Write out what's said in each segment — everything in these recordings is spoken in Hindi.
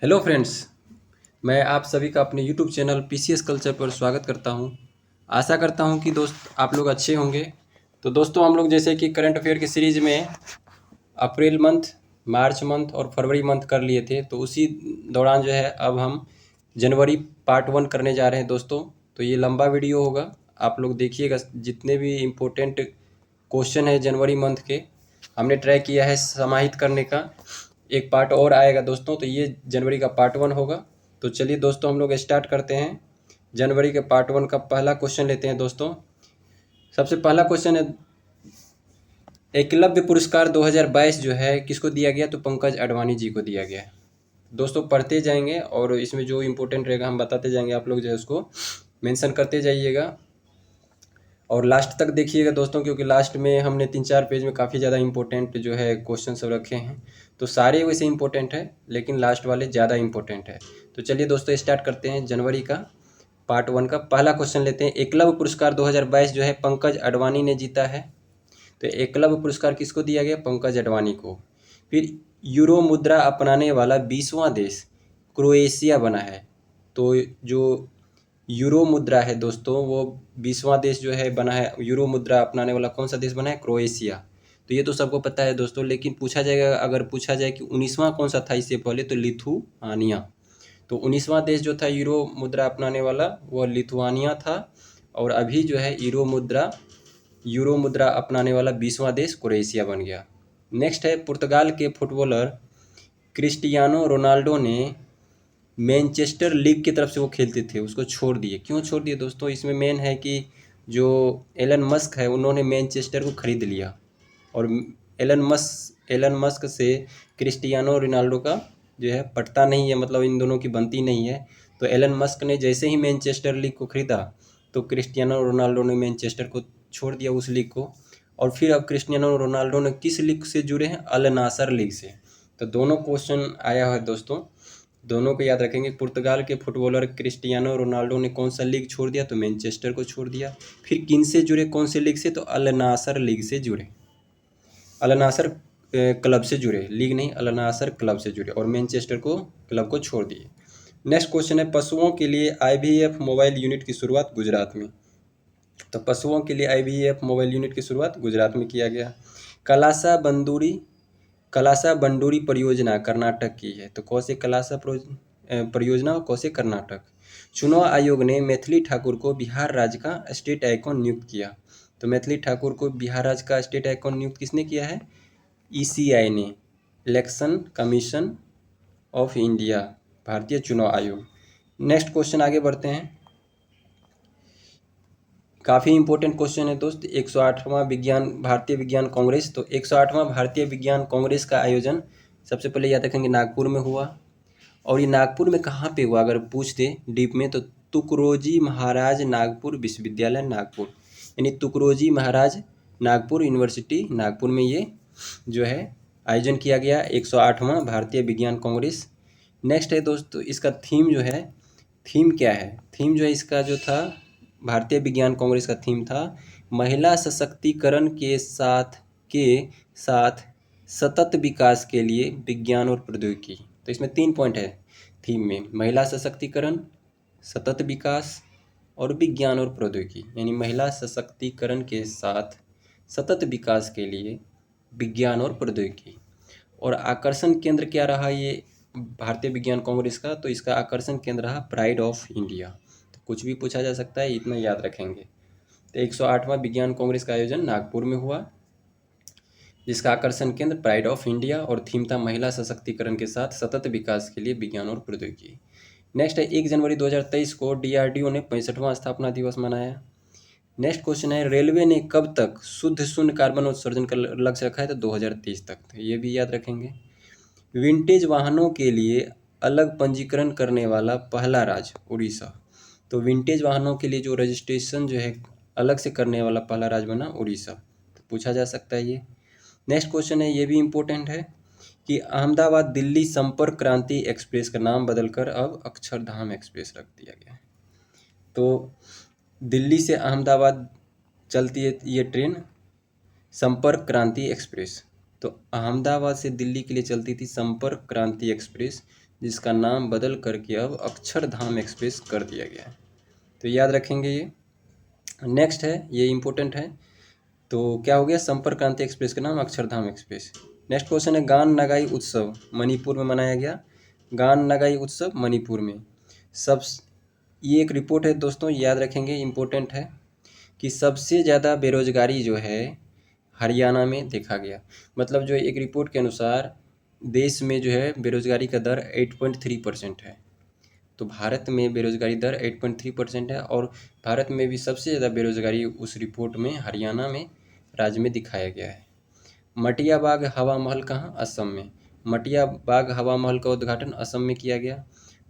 Hello friends. मैं आप सभी का अपने यूट्यूब चैनल पीसीएस कल्चर पर स्वागत करता हूं। आशा करता हूं कि दोस्त आप लोग अच्छे होंगे। तो दोस्तों, हम लोग जैसे कि करंट अफेयर की सीरीज़ में अप्रैल मंथ, मार्च मंथ और फरवरी मंथ कर लिए थे, तो उसी दौरान जो है अब हम जनवरी पार्ट 1 करने जा रहे हैं दोस्तों। तो ये लंबा वीडियो होगा, आप लोग देखिएगा। जितने भी इम्पोर्टेंट क्वेश्चन है जनवरी मंथ के, हमने ट्राई किया है समाहित करने का। एक पार्ट और आएगा दोस्तों, तो ये जनवरी का पार्ट 1 होगा। तो चलिए दोस्तों, हम लोग स्टार्ट करते हैं। जनवरी के पार्ट 1 का पहला क्वेश्चन लेते हैं दोस्तों। सबसे पहला क्वेश्चन है, एकलव्य पुरस्कार 2022 जो है किसको दिया गया? तो पंकज अडवाणी जी को दिया गया है। दोस्तों पढ़ते जाएंगे और इसमें जो इम्पोर्टेंट रहेगा हम बताते जाएंगे, आप लोग जो है उसको मेंशन करते जाइएगा और लास्ट तक देखिएगा दोस्तों, क्योंकि लास्ट में हमने 3-4 पेज में काफ़ी ज़्यादा इंपॉर्टेंट जो है क्वेश्चन सब रखे हैं। तो सारे वैसे इंपॉर्टेंट है, लेकिन लास्ट वाले ज़्यादा इंपॉर्टेंट है। तो चलिए दोस्तों स्टार्ट करते हैं। जनवरी का पार्ट 1 का पहला क्वेश्चन लेते हैं। एकलव्य पुरस्कार 2022 जो है पंकज अडवाणी ने जीता है। तो एकलव्य पुरस्कार किसको दिया गया? पंकज अडवाणी को। फिर यूरो मुद्रा अपनाने वाला 20वां देश क्रोएशिया बना है। तो जो यूरो मुद्रा है दोस्तों, वो 20वां देश जो है बना है। यूरो मुद्रा अपनाने वाला कौन सा देश बना है? क्रोएशिया। तो ये तो सबको पता है दोस्तों, लेकिन पूछा जाएगा, अगर पूछा जाए कि 19वां कौन सा था इससे पहले, तो लिथुआनिया। तो 19वां देश जो था यूरो मुद्रा अपनाने वाला, वो लिथुआनिया था। और अभी जो है यूरो मुद्रा अपनाने वाला 20वां देश क्रोएशिया बन गया। नेक्स्ट है, पुर्तगाल के फुटबॉलर क्रिस्टियानो रोनाल्डो ने मैनचेस्टर लीग की तरफ से वो खेलते थे, उसको छोड़ दिए। क्यों छोड़ दिए दोस्तों? इसमें मेन है कि जो एलन मस्क है, उन्होंने मैनचेस्टर को खरीद लिया। और एलन मस्क से क्रिस्टियानो रोनाल्डो का जो है पटता नहीं है, मतलब इन दोनों की बनती नहीं है। तो एलन मस्क ने जैसे ही मैनचेस्टर लीग को खरीदा, तो क्रिस्टियानो रोनाल्डो ने मैनचेस्टर को छोड़ दिया, उस लीग को। और फिर अब क्रिस्टियानो रोनाल्डो ने किस लीग से जुड़े हैं? अल नासर लीग से। तो दोनों क्वेश्चन आया है दोस्तों, दोनों को याद रखेंगे। पुर्तगाल के फुटबॉलर क्रिस्टियानो रोनाल्डो ने कौन सा लीग छोड़ दिया? तो मैनचेस्टर को छोड़ दिया। फिर किन से जुड़े? कौन से लीग से? तो अल नासर लीग से जुड़े। अल नासर क्लब से जुड़े, लीग नहीं, अल नासर क्लब से जुड़े और मैनचेस्टर को क्लब को छोड़ दिए। नेक्स्ट क्वेश्चन है, पशुओं के लिए आईवीएफ मोबाइल यूनिट की शुरुआत गुजरात में। तो पशुओं के लिए आईवीएफ मोबाइल यूनिट की शुरुआत गुजरात में किया गया। कलासा बंदूरी कलासा बंडूरी परियोजना कर्नाटक की है। तो कौन से परियोजना और कौन से कर्नाटक। चुनाव आयोग ने मैथिली ठाकुर को बिहार राज्य का स्टेट आइकॉन नियुक्त किया। तो मैथिली ठाकुर को बिहार राज्य का स्टेट आइकॉन नियुक्त किसने किया है? ईसीआई ने, इलेक्शन कमीशन ऑफ इंडिया, भारतीय चुनाव आयोग। नेक्स्ट क्वेश्चन आगे बढ़ते हैं। काफ़ी इंपॉर्टेंट क्वेश्चन है दोस्त। 108वां भारतीय विज्ञान कांग्रेस। तो 108वां भारतीय विज्ञान कांग्रेस का आयोजन सबसे पहले याद रखेंगे नागपुर में हुआ। और ये नागपुर में कहाँ पे हुआ? अगर पूछ दे डीप में, तो तुकरोजी महाराज नागपुर विश्वविद्यालय नागपुर, यानी तुकरोजी महाराज नागपुर यूनिवर्सिटी नागपुर में ये जो है आयोजन किया गया 108वां भारतीय विज्ञान कांग्रेस। नेक्स्ट है दोस्तों, इसका थीम जो है, थीम क्या है? थीम जो है इसका जो था, भारतीय विज्ञान कांग्रेस का थीम था महिला सशक्तिकरण के साथ सतत विकास के लिए विज्ञान और प्रौद्योगिकी। तो इसमें 3 पॉइंट है थीम में, महिला सशक्तिकरण, सतत विकास और विज्ञान और प्रौद्योगिकी। यानी महिला सशक्तिकरण के साथ सतत विकास के लिए विज्ञान और प्रौद्योगिकी। और आकर्षण केंद्र क्या रहा ये भारतीय विज्ञान कांग्रेस का? तो इसका आकर्षण केंद्र रहा प्राइड ऑफ इंडिया। तो कुछ भी पूछा जा सकता है, इतना याद रखेंगे। तो 108वां विज्ञान कांग्रेस का आयोजन नागपुर में हुआ, जिसका आकर्षण केंद्र प्राइड ऑफ इंडिया और थीम था महिला सशक्तिकरण के साथ सतत विकास के लिए विज्ञान और प्रौद्योगिकी। नेक्स्ट है, 1 जनवरी 2023 को डीआरडीओ ने 65वां स्थापना दिवस मनाया। नेक्स्ट क्वेश्चन है, रेलवे ने कब तक शुद्ध शून्य कार्बन उत्सर्जन का लक्ष्य रखा है? तो 2030 तक। तो ये भी याद रखेंगे। विंटेज वाहनों के लिए अलग पंजीकरण करने वाला पहला राज्य उड़ीसा। तो विंटेज वाहनों के लिए जो रजिस्ट्रेशन जो है अलग से करने वाला पहला राज्य बना उड़ीसा। तो पूछा जा सकता है ये। नेक्स्ट क्वेश्चन है, ये भी इम्पोर्टेंट है कि अहमदाबाद दिल्ली संपर्क क्रांति एक्सप्रेस का नाम बदलकर अब अक्षरधाम एक्सप्रेस रख दिया गया है। तो दिल्ली से अहमदाबाद चलती है ये ट्रेन संपर्क क्रांति एक्सप्रेस। तो अहमदाबाद से दिल्ली के लिए चलती थी संपर्क क्रांति एक्सप्रेस, जिसका नाम बदल करके अब अक्षरधाम एक्सप्रेस कर दिया गया है। तो याद रखेंगे ये। नेक्स्ट है, ये इम्पोर्टेंट है। तो क्या हो गया, संपर्क क्रांति एक्सप्रेस का नाम अक्षरधाम एक्सप्रेस। नेक्स्ट क्वेश्चन है, गान नगाई उत्सव मणिपुर में मनाया गया। गान नगाई उत्सव मणिपुर में सब, ये एक रिपोर्ट है दोस्तों, याद रखेंगे, इम्पोर्टेंट है कि सबसे ज़्यादा बेरोजगारी जो है हरियाणा में देखा गया। मतलब जो एक रिपोर्ट के अनुसार देश में जो है बेरोजगारी का दर 8.3% है। तो भारत में बेरोजगारी दर 8.3% है और भारत में भी सबसे ज़्यादा बेरोजगारी उस रिपोर्ट में हरियाणा में राज्य में दिखाया गया है। मटिया बाग हवा महल कहाँ, असम में। मटिया बाग हवा महल का उद्घाटन असम में किया गया।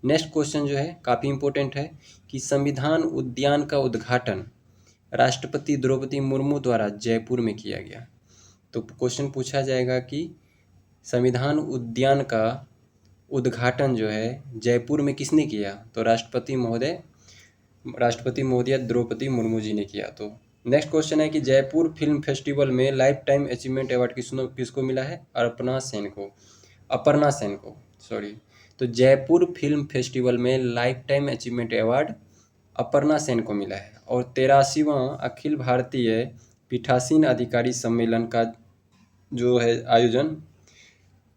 नेक्स्ट क्वेश्चन जो है काफ़ी इम्पोर्टेंट है कि संविधान उद्यान का उद्घाटन राष्ट्रपति द्रौपदी मुर्मू द्वारा जयपुर में किया गया। तो क्वेश्चन पूछा जाएगा कि संविधान उद्यान का उद्घाटन जो है जयपुर में किसने किया, तो राष्ट्रपति महोदया द्रौपदी मुर्मू जी ने किया। तो नेक्स्ट क्वेश्चन है कि जयपुर फिल्म फेस्टिवल में लाइफ टाइम अचीवमेंट अवार्ड किसको मिला है, अपर्णा सेन को सॉरी। तो जयपुर फिल्म फेस्टिवल में life time achievement award Aparna Sen को मिला है। और 83वां अखिल भारतीय पीठासीन अधिकारी सम्मेलन का जो है आयोजन,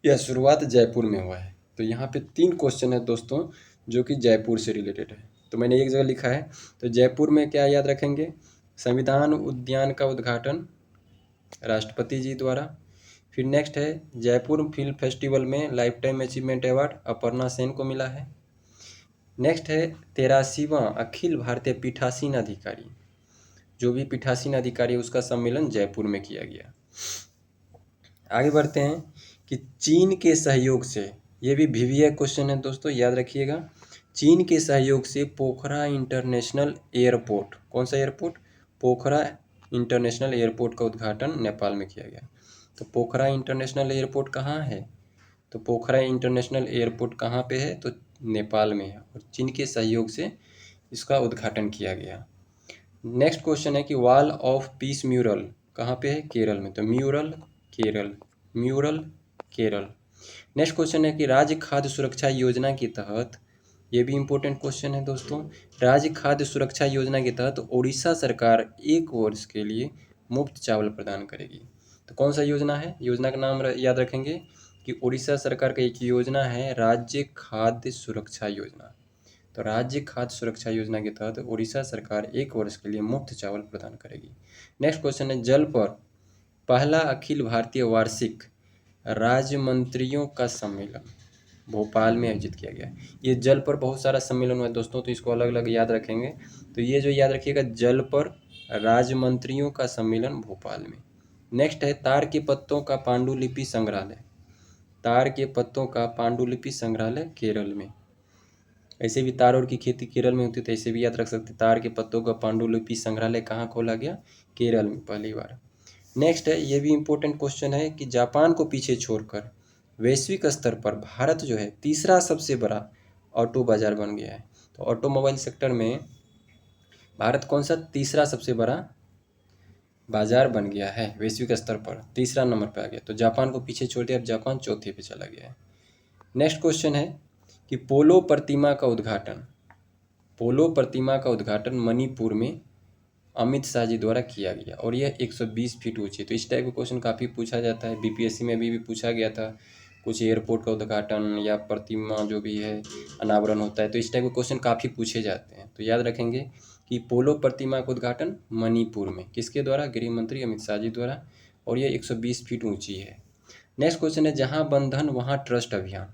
यह शुरुआत जयपुर में हुआ है। तो यहाँ पे 3 क्वेश्चन है दोस्तों जो कि जयपुर से रिलेटेड है। तो मैंने एक जगह लिखा है, तो जयपुर में क्या याद रखेंगे, संविधान उद्यान का उद्घाटन राष्ट्रपति जी द्वारा। फिर नेक्स्ट है जयपुर फिल्म फेस्टिवल में life time achievement award Aparna Sen को मिला है। नेक्स्ट है 83वां अखिल भारतीय पीठासीन अधिकारी, जो भी पीठासीन अधिकारी उसका सम्मेलन जयपुर में किया गया। आगे बढ़ते हैं कि चीन के सहयोग से, ये भी VVI क्वेश्चन है दोस्तों, याद रखिएगा। चीन के सहयोग से पोखरा इंटरनेशनल एयरपोर्ट, कौन सा एयरपोर्ट, पोखरा इंटरनेशनल एयरपोर्ट का उद्घाटन नेपाल में किया गया। तो पोखरा इंटरनेशनल एयरपोर्ट कहाँ है, तो पोखरा इंटरनेशनल एयरपोर्ट कहाँ पे है, तो नेपाल में है और चीन के सहयोग से इसका उद्घाटन किया गया। नेक्स्ट क्वेश्चन है कि वॉल ऑफ पीस म्यूरल कहाँ पे है, केरल में। तो म्यूरल केरल। नेक्स्ट क्वेश्चन है कि राज्य खाद्य सुरक्षा योजना के तहत, ये भी इम्पोर्टेंट क्वेश्चन है दोस्तों, राज्य खाद्य सुरक्षा योजना के तहत उड़ीसा सरकार 1 वर्ष के लिए मुफ्त चावल प्रदान करेगी। तो कौन सा योजना है, योजना का नाम याद रखेंगे कि उड़ीसा सरकार का एक योजना है राज्य खाद्य सुरक्षा योजना। तो राज्य खाद्य सुरक्षा योजना के तहत उड़ीसा सरकार 1 वर्ष के लिए मुफ्त चावल प्रदान करेगी। नेक्स्ट क्वेश्चन है जल पर पहला अखिल भारतीय वार्षिक राज्य मंत्रियों का सम्मेलन भोपाल में आयोजित किया गया। ये जल पर बहुत सारा सम्मेलन हुआ है दोस्तों, तो इसको अलग अलग याद रखेंगे। तो ये जो याद रखिएगा, जल पर राज्य मंत्रियों का सम्मेलन भोपाल में। नेक्स्ट है तार के पत्तों का पांडुलिपि संग्रहालय, तार के पत्तों का पांडुलिपि संग्रहालय केरल में। ऐसे भी तार और की खेती केरल में होती है, तो ऐसे भी याद रख सकते, तार के पत्तों का पांडुलिपि संग्रहालय कहाँ खोला गया, केरल में पहली बार। नेक्स्ट है, ये भी इम्पोर्टेंट क्वेश्चन है कि जापान को पीछे छोड़कर वैश्विक स्तर पर भारत जो है तीसरा सबसे बड़ा ऑटो बाजार बन गया है। तो ऑटोमोबाइल सेक्टर में भारत कौन सा तीसरा सबसे बड़ा बाजार बन गया है, वैश्विक स्तर पर तीसरा नंबर पर आ गया। तो जापान को पीछे छोड़ दिया, अब जापान चौथे पे चला गया है। नेक्स्ट क्वेश्चन है कि पोलो प्रतिमा का उद्घाटन मणिपुर में अमित शाह जी द्वारा किया गया और यह 120 फीट ऊंची। तो इस टाइप का क्वेश्चन काफ़ी पूछा जाता है, BPSC में भी पूछा गया था। कुछ एयरपोर्ट का उद्घाटन या प्रतिमा जो भी है अनावरण होता है, तो इस टाइप के क्वेश्चन काफ़ी पूछे जाते हैं। तो याद रखेंगे कि पोलो प्रतिमा का उद्घाटन मणिपुर में किसके द्वारा, गृह मंत्री अमित शाह जी द्वारा, और यह 120 फीट ऊँची है। नेक्स्ट क्वेश्चन है जहाँ बंधन वहाँ ट्रस्ट अभियान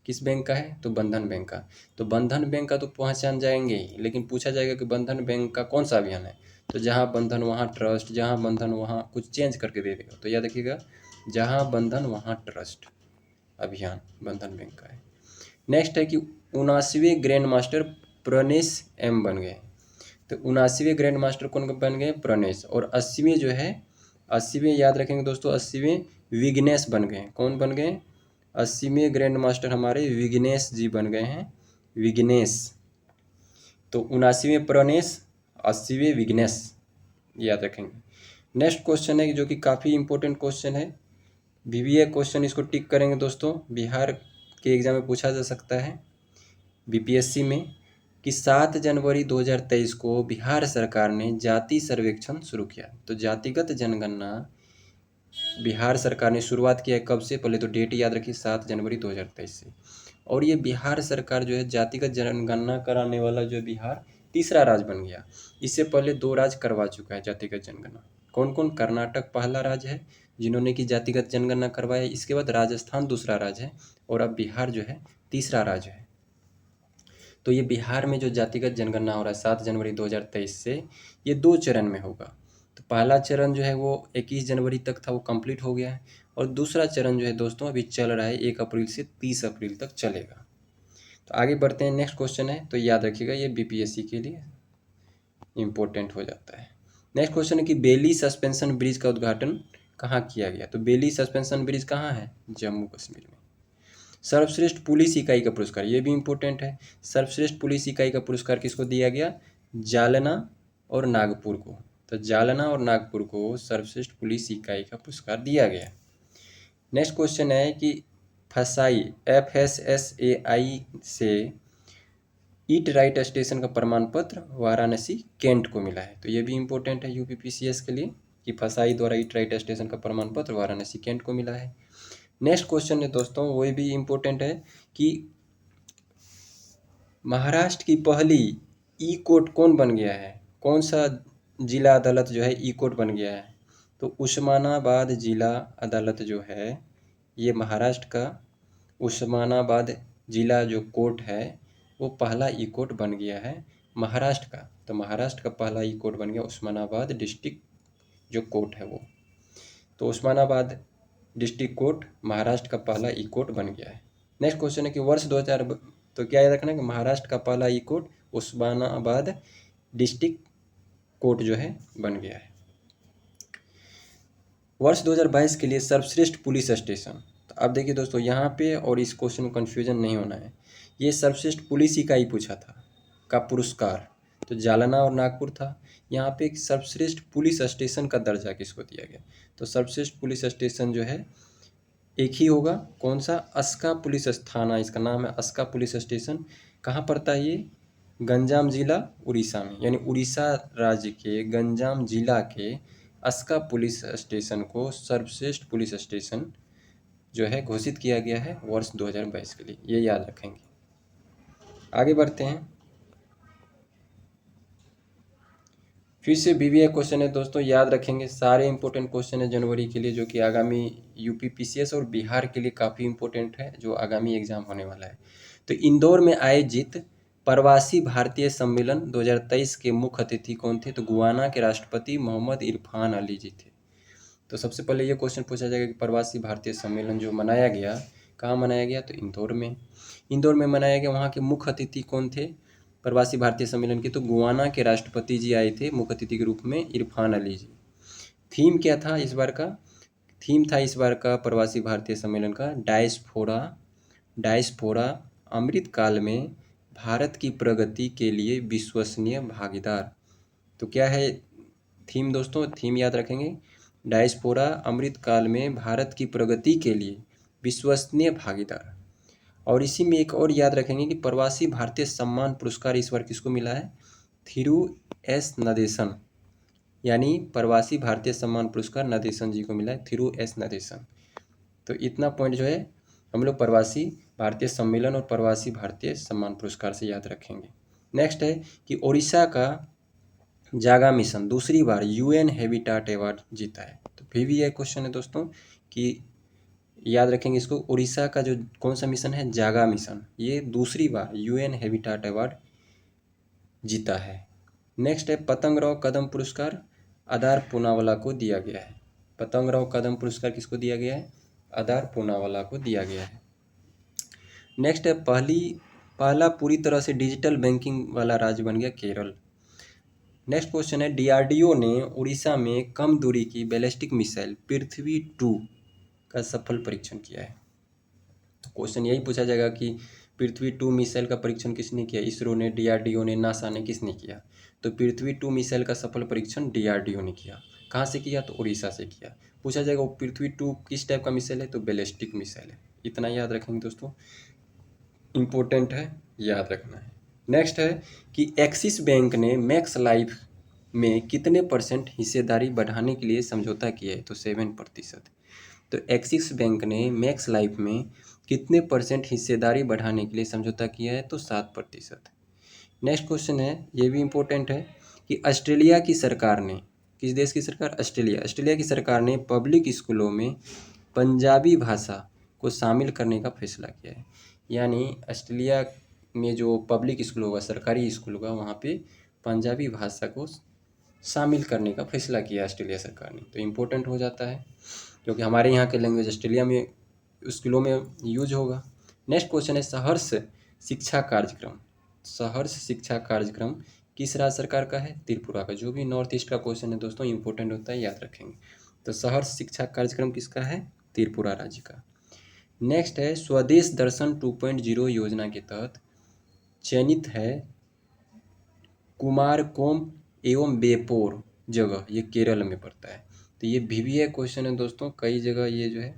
किस बैंक का है, तो बंधन बैंक का। तो बंधन बैंक का तो पहचान जाएंगे ही, लेकिन पूछा जाएगा कि बंधन बैंक का कौन सा अभियान है। तो जहाँ बंधन वहाँ ट्रस्ट, जहाँ बंधन वहाँ कुछ चेंज करके दे देगा। तो याद रखिएगा जहाँ बंधन वहाँ ट्रस्ट अभियान बंधन बैंक का है। नेक्स्ट है कि 79वें ग्रैंड मास्टर प्रनेश M बन गए। तो 79वें ग्रैंड मास्टर कौन बन गए, प्रनेश। और 80वें जो है 80वें याद रखेंगे दोस्तों, 80वें विघ्नेश बन गए। कौन बन गए, 80वें ग्रैंड मास्टर हमारे विघ्नेश जी बन गए हैं, विघ्नेश। तो 79वें प्रनेश, 80वें विघ्नेश, याद रखेंगे। नेक्स्ट क्वेश्चन है जो कि काफ़ी इंपॉर्टेंट क्वेश्चन है, VVI क्वेश्चन, इसको टिक करेंगे दोस्तों। बिहार के एग्ज़ाम में पूछा जा सकता है बीपीएससी में कि 7 जनवरी 2023 को बिहार सरकार ने जाति सर्वेक्षण शुरू किया। तो जातिगत जनगणना बिहार सरकार ने शुरुआत किया है कब से? पहले तो डेट याद रखिए, 7 जनवरी 2023 से। और ये बिहार सरकार जो है जातिगत जनगणना कराने वाला जो बिहार तीसरा राज्य बन गया। इससे पहले 2 राज्य करवा चुका है जातिगत जनगणना। कौन कौन? कर्नाटक पहला राज्य है जिन्होंने की जातिगत जनगणना करवाया, इसके बाद राजस्थान दूसरा राज्य है और अब बिहार जो है तीसरा राज्य है। तो ये बिहार में जो जातिगत जनगणना हो रहा है 7 जनवरी 2023 से, ये 2 चरण में होगा। तो पहला चरण जो है वो 21 जनवरी तक था, वो कंप्लीट हो गया है और दूसरा चरण जो है दोस्तों अभी चल रहा है 1 अप्रैल से 30 अप्रैल तक चलेगा। तो आगे बढ़ते हैं, नेक्स्ट क्वेश्चन है, तो याद रखिएगा ये बीपीएससी के लिए इम्पोर्टेंट हो जाता है। नेक्स्ट क्वेश्चन है कि बेली सस्पेंशन ब्रिज का उद्घाटन कहाँ किया गया? तो बेली सस्पेंशन ब्रिज कहाँ है? जम्मू कश्मीर में। सर्वश्रेष्ठ पुलिस इकाई का पुरस्कार, ये भी इम्पोर्टेंट है। सर्वश्रेष्ठ पुलिस इकाई का पुरस्कार किसको दिया गया? जालना और नागपुर को। तो जालना और नागपुर को सर्वश्रेष्ठ पुलिस इकाई का पुरस्कार दिया गया। नेक्स्ट क्वेश्चन है कि फसाई FSSAI से ईट राइट स्टेशन का प्रमाण पत्र वाराणसी कैंट को मिला है। तो ये भी इम्पोर्टेंट है यूपीपीसीएस के लिए कि फसाई द्वारा ईट राइट स्टेशन का प्रमाण पत्र वाराणसी कैंट को मिला है। नेक्स्ट क्वेश्चन है दोस्तों, वो भी इम्पोर्टेंट है कि महाराष्ट्र की पहली ई कोर्ट कौन बन गया है? कौन सा जिला अदालत जो है ई कोर्ट बन गया है? तो उस्मानाबाद जिला अदालत जो है ये महाराष्ट्र का उस्मानाबाद जिला जो कोर्ट है वो पहला ई कोर्ट बन गया है महाराष्ट्र का। तो महाराष्ट्र का पहला ई कोर्ट बन गया उस्मानाबाद डिस्ट्रिक्ट जो कोर्ट है वो। तो उस्मानाबाद डिस्ट्रिक्ट कोर्ट महाराष्ट्र का पहला ई कोर्ट बन गया है। नेक्स्ट क्वेश्चन है कि वर्ष 2000, तो क्या याद रखना है कि महाराष्ट्र का पहला ई कोर्ट उस्मानाबाद डिस्ट्रिक्ट कोर्ट जो है बन गया है। वर्ष 2022 के लिए सर्वश्रेष्ठ पुलिस स्टेशन, तो अब देखिए दोस्तों यहाँ पे और इस क्वेश्चन में कन्फ्यूजन नहीं होना है। ये सर्वश्रेष्ठ पुलिस इकाई पूछा था का पुरस्कार, तो जालना और नागपुर था। यहाँ पे एक सर्वश्रेष्ठ पुलिस स्टेशन का दर्जा किसको दिया गया? तो सर्वश्रेष्ठ पुलिस स्टेशन जो है एक ही होगा, कौन सा? अस्का पुलिस थाना, इसका नाम है अस्का पुलिस स्टेशन। कहाँ पड़ता है ये? गंजाम जिला उड़ीसा में, यानी उड़ीसा राज्य के गंजाम जिला के अस्का पुलिस स्टेशन को सर्वश्रेष्ठ पुलिस स्टेशन जो है घोषित किया गया है वर्ष 2022 के लिए, ये याद रखेंगे। आगे बढ़ते हैं, फिर से बीबीए क्वेश्चन है दोस्तों, याद रखेंगे सारे इंपॉर्टेंट क्वेश्चन है जनवरी के लिए जो कि आगामी यूपीपीसीएस और बिहार के लिए काफ़ी इंपॉर्टेंट है जो आगामी एग्जाम होने वाला है। तो इंदौर में आयोजित प्रवासी भारतीय सम्मेलन 2023 के मुख्य अतिथि कौन थे? तो गुयाना के राष्ट्रपति मोहम्मद इरफान अली जी थे। तो सबसे पहले ये क्वेश्चन पूछा जाएगा कि प्रवासी भारतीय सम्मेलन जो मनाया गया कहाँ मनाया गया? तो इंदौर में। इंदौर में मनाया गया, वहाँ के मुख्य अतिथि कौन थे प्रवासी भारतीय सम्मेलन के? तो गुयाना के राष्ट्रपति जी आए थे मुख्य अतिथि के रूप में, इरफान अली जी। थीम क्या था इस बार का? थीम था इस बार का प्रवासी भारतीय सम्मेलन का डायस्पोरा अमृतकाल में भारत की प्रगति के लिए विश्वसनीय भागीदार। तो क्या है थीम दोस्तों? थीम याद रखेंगे, डायस्पोरा अमृतकाल में भारत की प्रगति के लिए विश्वसनीय भागीदार। और इसी में एक और याद रखेंगे कि प्रवासी भारतीय सम्मान पुरस्कार इस बार किसको मिला है? थिरू एस नदेसन, यानी प्रवासी भारतीय सम्मान पुरस्कार नदेसन जी को मिला है, थिरू एस नदेसन। तो इतना पॉइंट जो है हम लोग प्रवासी भारतीय सम्मेलन और प्रवासी भारतीय सम्मान पुरस्कार से याद रखेंगे। नेक्स्ट है कि ओडिशा का जागा मिशन दूसरी बार यूएन हैबिटाट अवार्ड जीता है। तो फिर भी यह क्वेश्चन है दोस्तों कि याद रखेंगे इसको, उड़ीसा का जो कौन सा मिशन है? जागा मिशन, ये दूसरी बार यूएन हैबिटाट अवार्ड जीता है। नेक्स्ट है पतंगराव कदम पुरस्कार अदार पूनावाला को दिया गया है। पतंगराव कदम पुरस्कार किसको दिया गया है? अदार पूनावाला को दिया गया है। नेक्स्ट है पहला पूरी तरह से डिजिटल बैंकिंग वाला राज्य बन गया केरल। नेक्स्ट क्वेश्चन है डीआरडीओ ने उड़ीसा में कम दूरी की बैलिस्टिक मिसाइल पृथ्वी-2 का सफल परीक्षण किया है। तो क्वेश्चन यही पूछा जाएगा कि पृथ्वी-2 मिसाइल का परीक्षण किसने किया? इसरो ने, डीआरडीओ ने, नासा ने, किसने किया? तो पृथ्वी-2 मिसाइल का सफल परीक्षण डीआरडीओ ने किया। कहाँ से किया? तो उड़ीसा से किया। पूछा जाएगा वो पृथ्वी-2 किस टाइप का मिसाइल है? तो बैलिस्टिक मिसाइल है। इतना याद रखेंगे दोस्तों। इम्पोर्टेंट है, याद रखना है। नेक्स्ट है कि एक्सिस बैंक ने मैक्स लाइफ में कितने % हिस्सेदारी बढ़ाने के लिए समझौता किया है? तो 7%। तो एक्सिस बैंक ने मैक्स लाइफ में कितने % हिस्सेदारी बढ़ाने के लिए समझौता किया है? तो 7%। नेक्स्ट क्वेश्चन है, ये भी इम्पोर्टेंट है कि ऑस्ट्रेलिया की सरकार ने, किस देश की सरकार? ऑस्ट्रेलिया की सरकार ने पब्लिक स्कूलों में पंजाबी भाषा को शामिल करने का फैसला किया है। यानी ऑस्ट्रेलिया में जो पब्लिक स्कूल होगा, सरकारी स्कूल होगा, वहाँ पे पंजाबी भाषा को शामिल करने का फैसला किया ऑस्ट्रेलिया सरकार ने। तो इम्पोर्टेंट हो जाता है क्योंकि हमारे यहाँ के लैंग्वेज ऑस्ट्रेलिया में स्कूलों में यूज होगा। नेक्स्ट क्वेश्चन है, सहर्ष शिक्षा कार्यक्रम। सहर्ष शिक्षा कार्यक्रम किस राज्य सरकार का है? त्रिपुरा का। जो भी नॉर्थ ईस्ट का क्वेश्चन है दोस्तों इंपॉर्टेंट होता है, याद रखेंगे। तो सहर्ष शिक्षा कार्यक्रम किसका है? त्रिपुरा राज्य का। नेक्स्ट है, स्वदेश दर्शन 2.0 योजना के तहत चयनित है कुमारकोम एवं बेपोर जगह, ये केरल में पड़ता है। तो ये VBA क्वेश्चन है दोस्तों, कई जगह ये जो है,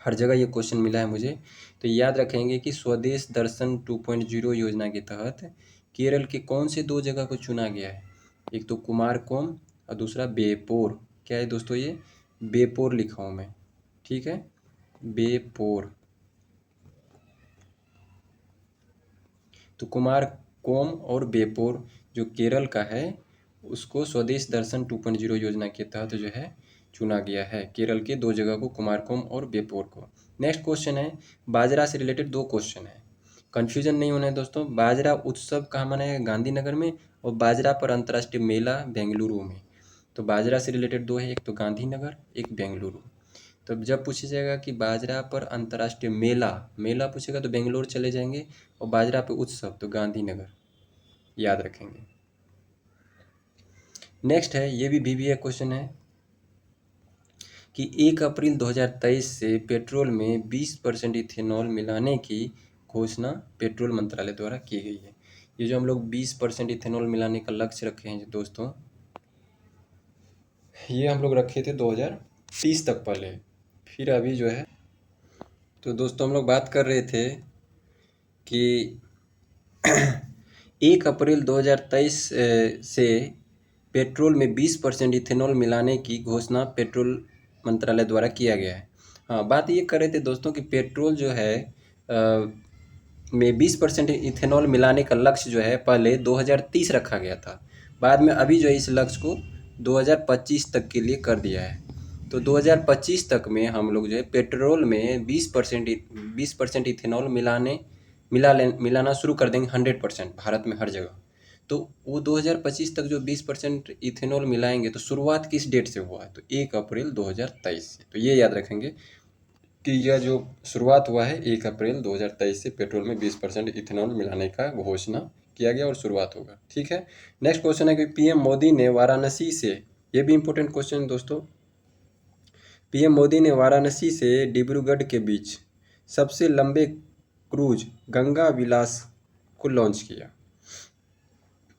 हर जगह ये क्वेश्चन मिला है मुझे। तो याद रखेंगे कि स्वदेश दर्शन 2.0 योजना के तहत केरल के कौन से 2 जगह को चुना गया है? एक तो कुमारकोम और दूसरा बेपोर। क्या है दोस्तों? ये बेपोर लिखा हूँ मैं, ठीक है, बेपोर। तो कुमारकोम और बेपोर जो केरल का है, उसको स्वदेश दर्शन 2.0 योजना के तहत जो है चुना गया है, केरल के 2 जगह को, कुमारकोम और बेपोर को। नेक्स्ट क्वेश्चन है, बाजरा से रिलेटेड 2 क्वेश्चन है, कन्फ्यूजन नहीं होना है दोस्तों। बाजरा उत्सव कहाँ मनाया? गांधीनगर में। और बाजरा पर अंतर्राष्ट्रीय मेला बेंगलुरु में। तो बाजरा से रिलेटेड 2 है, एक तो गांधीनगर, एक बेंगलुरु। तो जब पूछा जाएगा कि बाजरा पर अंतर्राष्ट्रीय मेला, मेला पूछेगा तो बेंगलोर चले जाएंगे, और बाजरा पे उत्सव तो गांधीनगर, याद रखेंगे। नेक्स्ट है, ये भी VBA क्वेश्चन है कि 1 अप्रैल 2023 से पेट्रोल में 20% इथेनॉल मिलाने की घोषणा पेट्रोल मंत्रालय द्वारा की गई है। ये जो हम लोग 20% इथेनॉल मिलाने का लक्ष्य रखे हैं दोस्तों, ये हम लोग रखे थे 2030 तक पहले, फिर अभी जो है, तो दोस्तों हम लोग बात कर रहे थे कि 1 अप्रैल 2023 से पेट्रोल में 20% इथेनॉल मिलाने की घोषणा पेट्रोल मंत्रालय द्वारा किया गया है। हाँ, बात ये कर रहे थे दोस्तों कि पेट्रोल जो है में 20% इथेनॉल मिलाने का लक्ष्य जो है पहले 2030 रखा गया था, बाद में अभी जो है इस लक्ष्य को 2025 तक के लिए कर दिया है। तो 2025 तक में हम लोग जो है पेट्रोल में 20% इथेनॉल मिलाना शुरू कर देंगे 100% भारत में हर जगह। तो वो 2025 तक जो 20% इथेनॉल मिलाएंगे, तो शुरुआत किस डेट से हुआ है? तो 1 अप्रैल 2023 से। तो ये याद रखेंगे कि यह जो शुरुआत हुआ है 1 अप्रैल 2023 से पेट्रोल में 20% इथेनॉल मिलाने का घोषणा किया गया और शुरुआत होगा, ठीक है। नेक्स्ट क्वेश्चन है कि PM मोदी ने वाराणसी से, ये भी इंपॉर्टेंट क्वेश्चन है दोस्तों, PM मोदी ने वाराणसी से डिब्रूगढ़ के बीच सबसे लंबे क्रूज गंगा विलास को लॉन्च किया।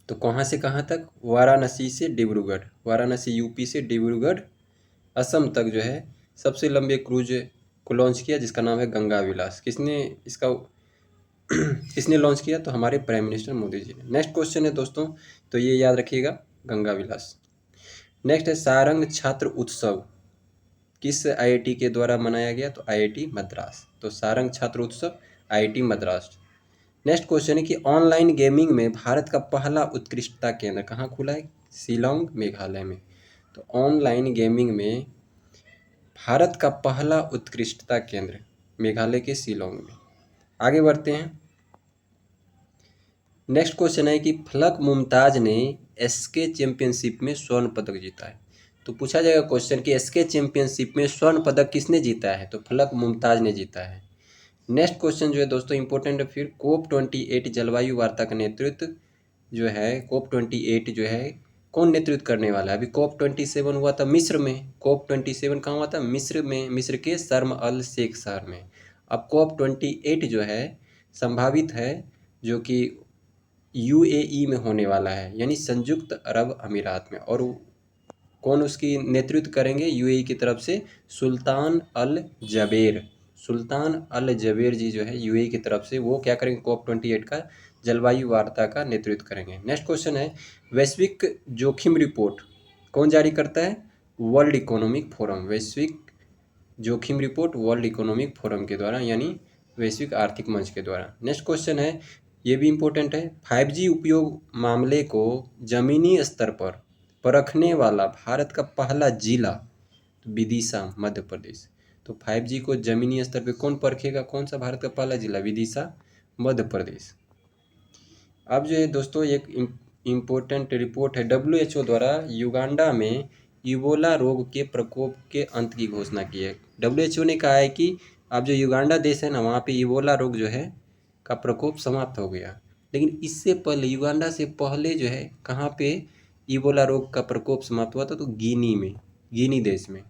तो कहाँ से कहाँ तक? वाराणसी से डिब्रूगढ़, वाराणसी UP से डिब्रूगढ़ असम तक जो है सबसे लंबे क्रूज को लॉन्च किया, जिसका नाम है गंगा विलास। किसने इसका किसने लॉन्च किया? तो हमारे प्राइम मिनिस्टर मोदी जी ने। नेक्स्ट क्वेश्चन है दोस्तों, तो ये याद रखिएगा, गंगा विलास। नेक्स्ट है, सारंग छात्र उत्सव किस IIT के द्वारा मनाया गया? तो IIT मद्रास। तो सारंग छात्र उत्सव IIT मद्रास। नेक्स्ट क्वेश्चन है कि ऑनलाइन गेमिंग में भारत का पहला उत्कृष्टता केंद्र कहाँ खुला है? शिलांग, मेघालय में। तो ऑनलाइन गेमिंग में भारत का पहला उत्कृष्टता केंद्र मेघालय के शिलांग में। आगे बढ़ते हैं। नेक्स्ट क्वेश्चन है कि फलक मुमताज ने SK चैंपियनशिप में स्वर्ण पदक जीता है। तो पूछा जाएगा क्वेश्चन कि SK चैंपियनशिप में स्वर्ण पदक किसने जीता है? तो फलक मुमताज ने जीता है। नेक्स्ट क्वेश्चन जो है दोस्तों इंपॉर्टेंट है, फिर COP28 जलवायु वार्ता का नेतृत्व जो है, COP28 जो है कौन नेतृत्व करने वाला है? अभी COP27 हुआ था मिस्र में। COP27 कहाँ हुआ था? मिस्र में, मिस्र के शर्म अल शेख शहर में। अब COP28 जो है संभावित है जो कि UAE में होने वाला है, यानी संयुक्त अरब अमीरात में। और कौन उसकी नेतृत्व करेंगे UAE की तरफ से? सुल्तान अल जबेर, सुल्तान अल जबेर जी जो है यूएई की तरफ से, वो क्या करेंगे, COP28 का जलवायु वार्ता का नेतृत्व करेंगे। नेक्स्ट क्वेश्चन है, वैश्विक जोखिम रिपोर्ट कौन जारी करता है? World economic forum. वैश्विक जोखिम रिपोर्ट वर्ल्ड इकोनॉमिक फोरम के द्वारा, यानी वैश्विक आर्थिक मंच के द्वारा। नेक्स्ट क्वेश्चन है, ये भी इम्पोर्टेंट है, 5G उपयोग मामले को जमीनी स्तर पर परखने वाला भारत का पहला जिला, तो विदिशा, मध्य प्रदेश। तो 5G को जमीनी स्तर पे कौन परखेगा, कौन सा भारत का पहला जिला? विदिशा, मध्य प्रदेश। अब जो है दोस्तों एक इम्पोर्टेंट रिपोर्ट है, WHO द्वारा युगांडा में इबोला रोग के प्रकोप के अंत की घोषणा की है। WHO ने कहा है कि अब जो युगांडा देश है ना, वहाँ पे इबोला रोग जो है का प्रकोप समाप्त हो गया। लेकिन इससे पहले, युगांडा से पहले जो है कहाँ पे इबोला रोग का प्रकोप समाप्त हुआ था? तो गिनी में, गिनी देश में।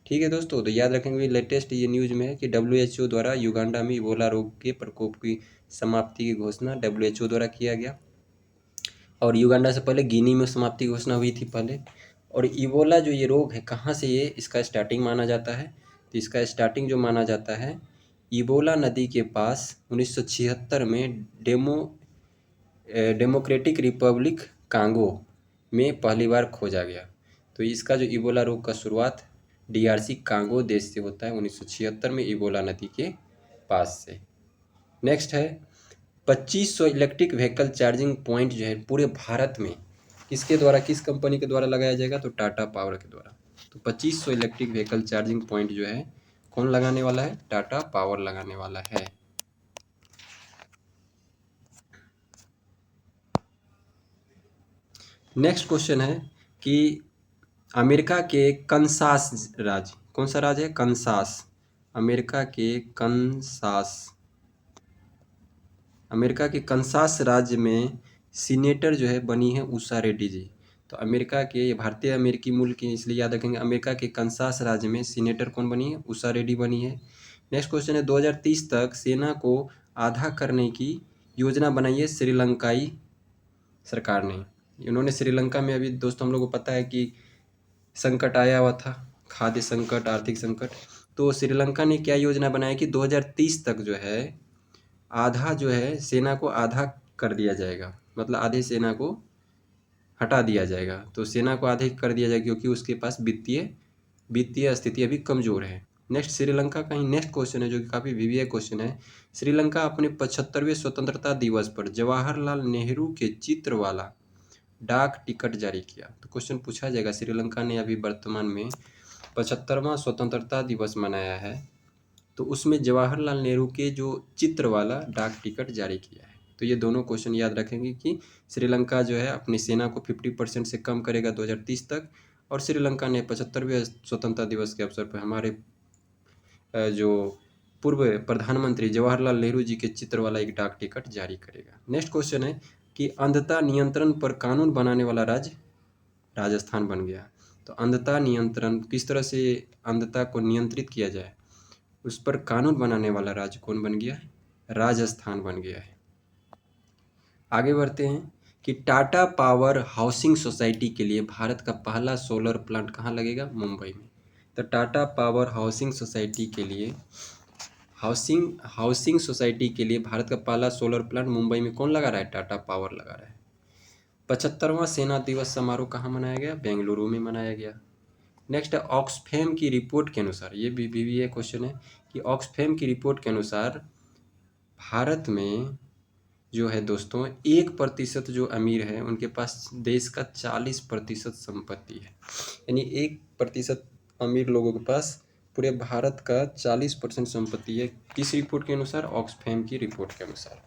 ठीक है दोस्तों, तो याद रखेंगे, लेटेस्ट ये न्यूज़ में है कि WHO द्वारा युगांडा में इबोला रोग के प्रकोप की समाप्ति की घोषणा WHO द्वारा किया गया। और युगांडा से पहले गिनी में समाप्ति की घोषणा हुई थी पहले। और इबोला जो ये रोग है, कहाँ से ये इसका स्टार्टिंग माना जाता है? तो इसका स्टार्टिंग जो माना जाता है, इबोला नदी के पास 1976 में डेमोक्रेटिक रिपब्लिक कांगो में पहली बार खोजा गया। तो इसका जो इबोला रोग का शुरुआत DRC कांगो देश से होता है 1976 में, इबोला नदी के पास से। नेक्स्ट है, 2500 इलेक्ट्रिक व्हीकल चार्जिंग पॉइंट जो है पूरे भारत में किसके द्वारा, किस कंपनी के द्वारा लगाया जाएगा? तो टाटा पावर के द्वारा। तो 2500 इलेक्ट्रिक व्हीकल चार्जिंग पॉइंट जो है कौन लगाने वाला है? टाटा पावर लगाने वाला है। नेक्स्ट क्वेश्चन है कि अमेरिका के कंसास राज्य, कौन सा राज्य है? कंसास। अमेरिका के कंसास राज्य में सीनेटर जो है बनी है उषा रेड्डी जी। तो अमेरिका के, ये भारतीय अमेरिकी मूल की, इसलिए याद रखेंगे, अमेरिका के कंसास राज्य में सीनेटर कौन बनी है? उषा रेड्डी बनी है। नेक्स्ट क्वेश्चन है, 2030 तक सेना को आधा करने की योजना बनाई है श्रीलंकाई सरकार ने। इन्होंने श्रीलंका में, अभी दोस्तों हम लोग को पता है कि संकट आया हुआ था, खाद्य संकट, आर्थिक संकट। तो श्रीलंका ने क्या योजना बनाई कि 2030 तक जो है आधा जो है सेना को आधा कर दिया जाएगा, मतलब आधे सेना को हटा दिया जाएगा। तो सेना को आधे कर दिया जाएगा क्योंकि उसके पास वित्तीय स्थिति अभी कमज़ोर है। नेक्स्ट श्रीलंका का ही नेक्स्ट क्वेश्चन है जो कि काफ़ी वीवीआई क्वेश्चन है। श्रीलंका अपने 75वें स्वतंत्रता दिवस पर जवाहरलाल नेहरू के चित्र वाला डाक टिकट जारी किया। तो क्वेश्चन पूछा जाएगा, श्रीलंका ने अभी वर्तमान में 75वां स्वतंत्रता दिवस मनाया है, तो उसमें जवाहरलाल नेहरू के जो चित्र वाला डाक टिकट जारी किया है। तो ये दोनों क्वेश्चन याद रखेंगे कि श्रीलंका जो है अपनी सेना को 50% से कम करेगा 2030 तक, और श्रीलंका ने 75वें स्वतंत्रता दिवस के अवसर पर हमारे जो पूर्व प्रधानमंत्री जवाहरलाल नेहरू जी के चित्र वाला एक डाक टिकट जारी करेगा। नेक्स्ट क्वेश्चन है कि अंधता नियंत्रण पर कानून बनाने वाला राज्य राजस्थान बन गया। तो अंधता नियंत्रण, किस तरह से अंधता को नियंत्रित किया जाए, उस पर कानून बनाने वाला राज्य कौन बन गया? राजस्थान बन गया है। आगे बढ़ते हैं कि टाटा पावर हाउसिंग सोसाइटी के लिए भारत का पहला सोलर प्लांट कहाँ लगेगा? मुंबई में। तो टाटा पावर हाउसिंग सोसाइटी के लिए भारत का पहला सोलर प्लांट मुंबई में कौन लगा रहा है? टाटा पावर लगा रहा है। 75वां सेना दिवस समारोह कहाँ मनाया गया? बेंगलुरु में मनाया गया। नेक्स्ट है, ऑक्सफैम की रिपोर्ट के अनुसार, ये भी क्वेश्चन है कि ऑक्सफैम की रिपोर्ट के अनुसार भारत में जो है दोस्तों 1% जो अमीर है उनके पास देश का 40% संपत्ति है। यानी 1% अमीर लोगों के पास पूरे भारत का 40% संपत्ति है। किस रिपोर्ट के अनुसार? ऑक्सफैम की रिपोर्ट के अनुसार।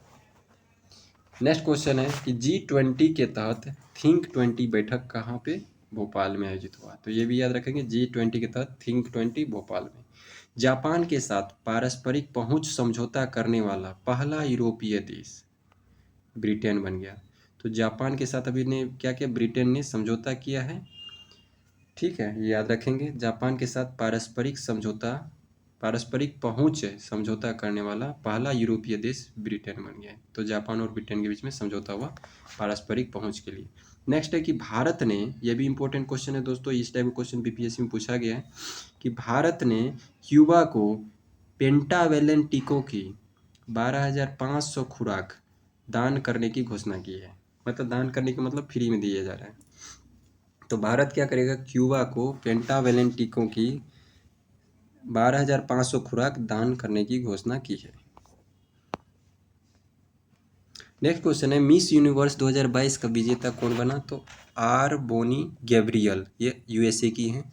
नेक्स्ट क्वेश्चन है कि G20 के तहत थिंक 20 बैठक कहाँ पे? भोपाल में आयोजित हुआ। तो ये भी याद रखेंगे, G20 के तहत थिंक 20 भोपाल में। जापान के साथ पारस्परिक पहुंच समझौता करने वाला पहला यूरोपीय देश ब्रिटेन बन गया। तो जापान के साथ अभी ने क्या किया? ब्रिटेन ने समझौता किया है। ठीक है, ये याद रखेंगे, जापान के साथ पारस्परिक पहुंच समझौता करने वाला पहला यूरोपीय देश ब्रिटेन बन गया है। तो जापान और ब्रिटेन के बीच में समझौता हुआ पारस्परिक पहुंच के लिए। नेक्स्ट है कि भारत ने, यह भी इंपॉर्टेंट क्वेश्चन है दोस्तों, इस टाइप का क्वेश्चन बीपीएससी में पूछा गया है कि भारत ने क्यूबा को पेंटावेलेंट टीकों की 12,500 खुराक दान करने की घोषणा की है। मतलब दान करने की मतलब फ्री में दिया जा रहा है। तो भारत क्या करेगा, क्यूबा को पेंटावेलेंट टीकों की 12,500 खुराक दान करने की घोषणा की है। नेक्स्ट क्वेश्चन है, मिस यूनिवर्स 2022 का विजेता कौन बना? तो आर बोनी गैब्रियल, ये यूएसए की हैं।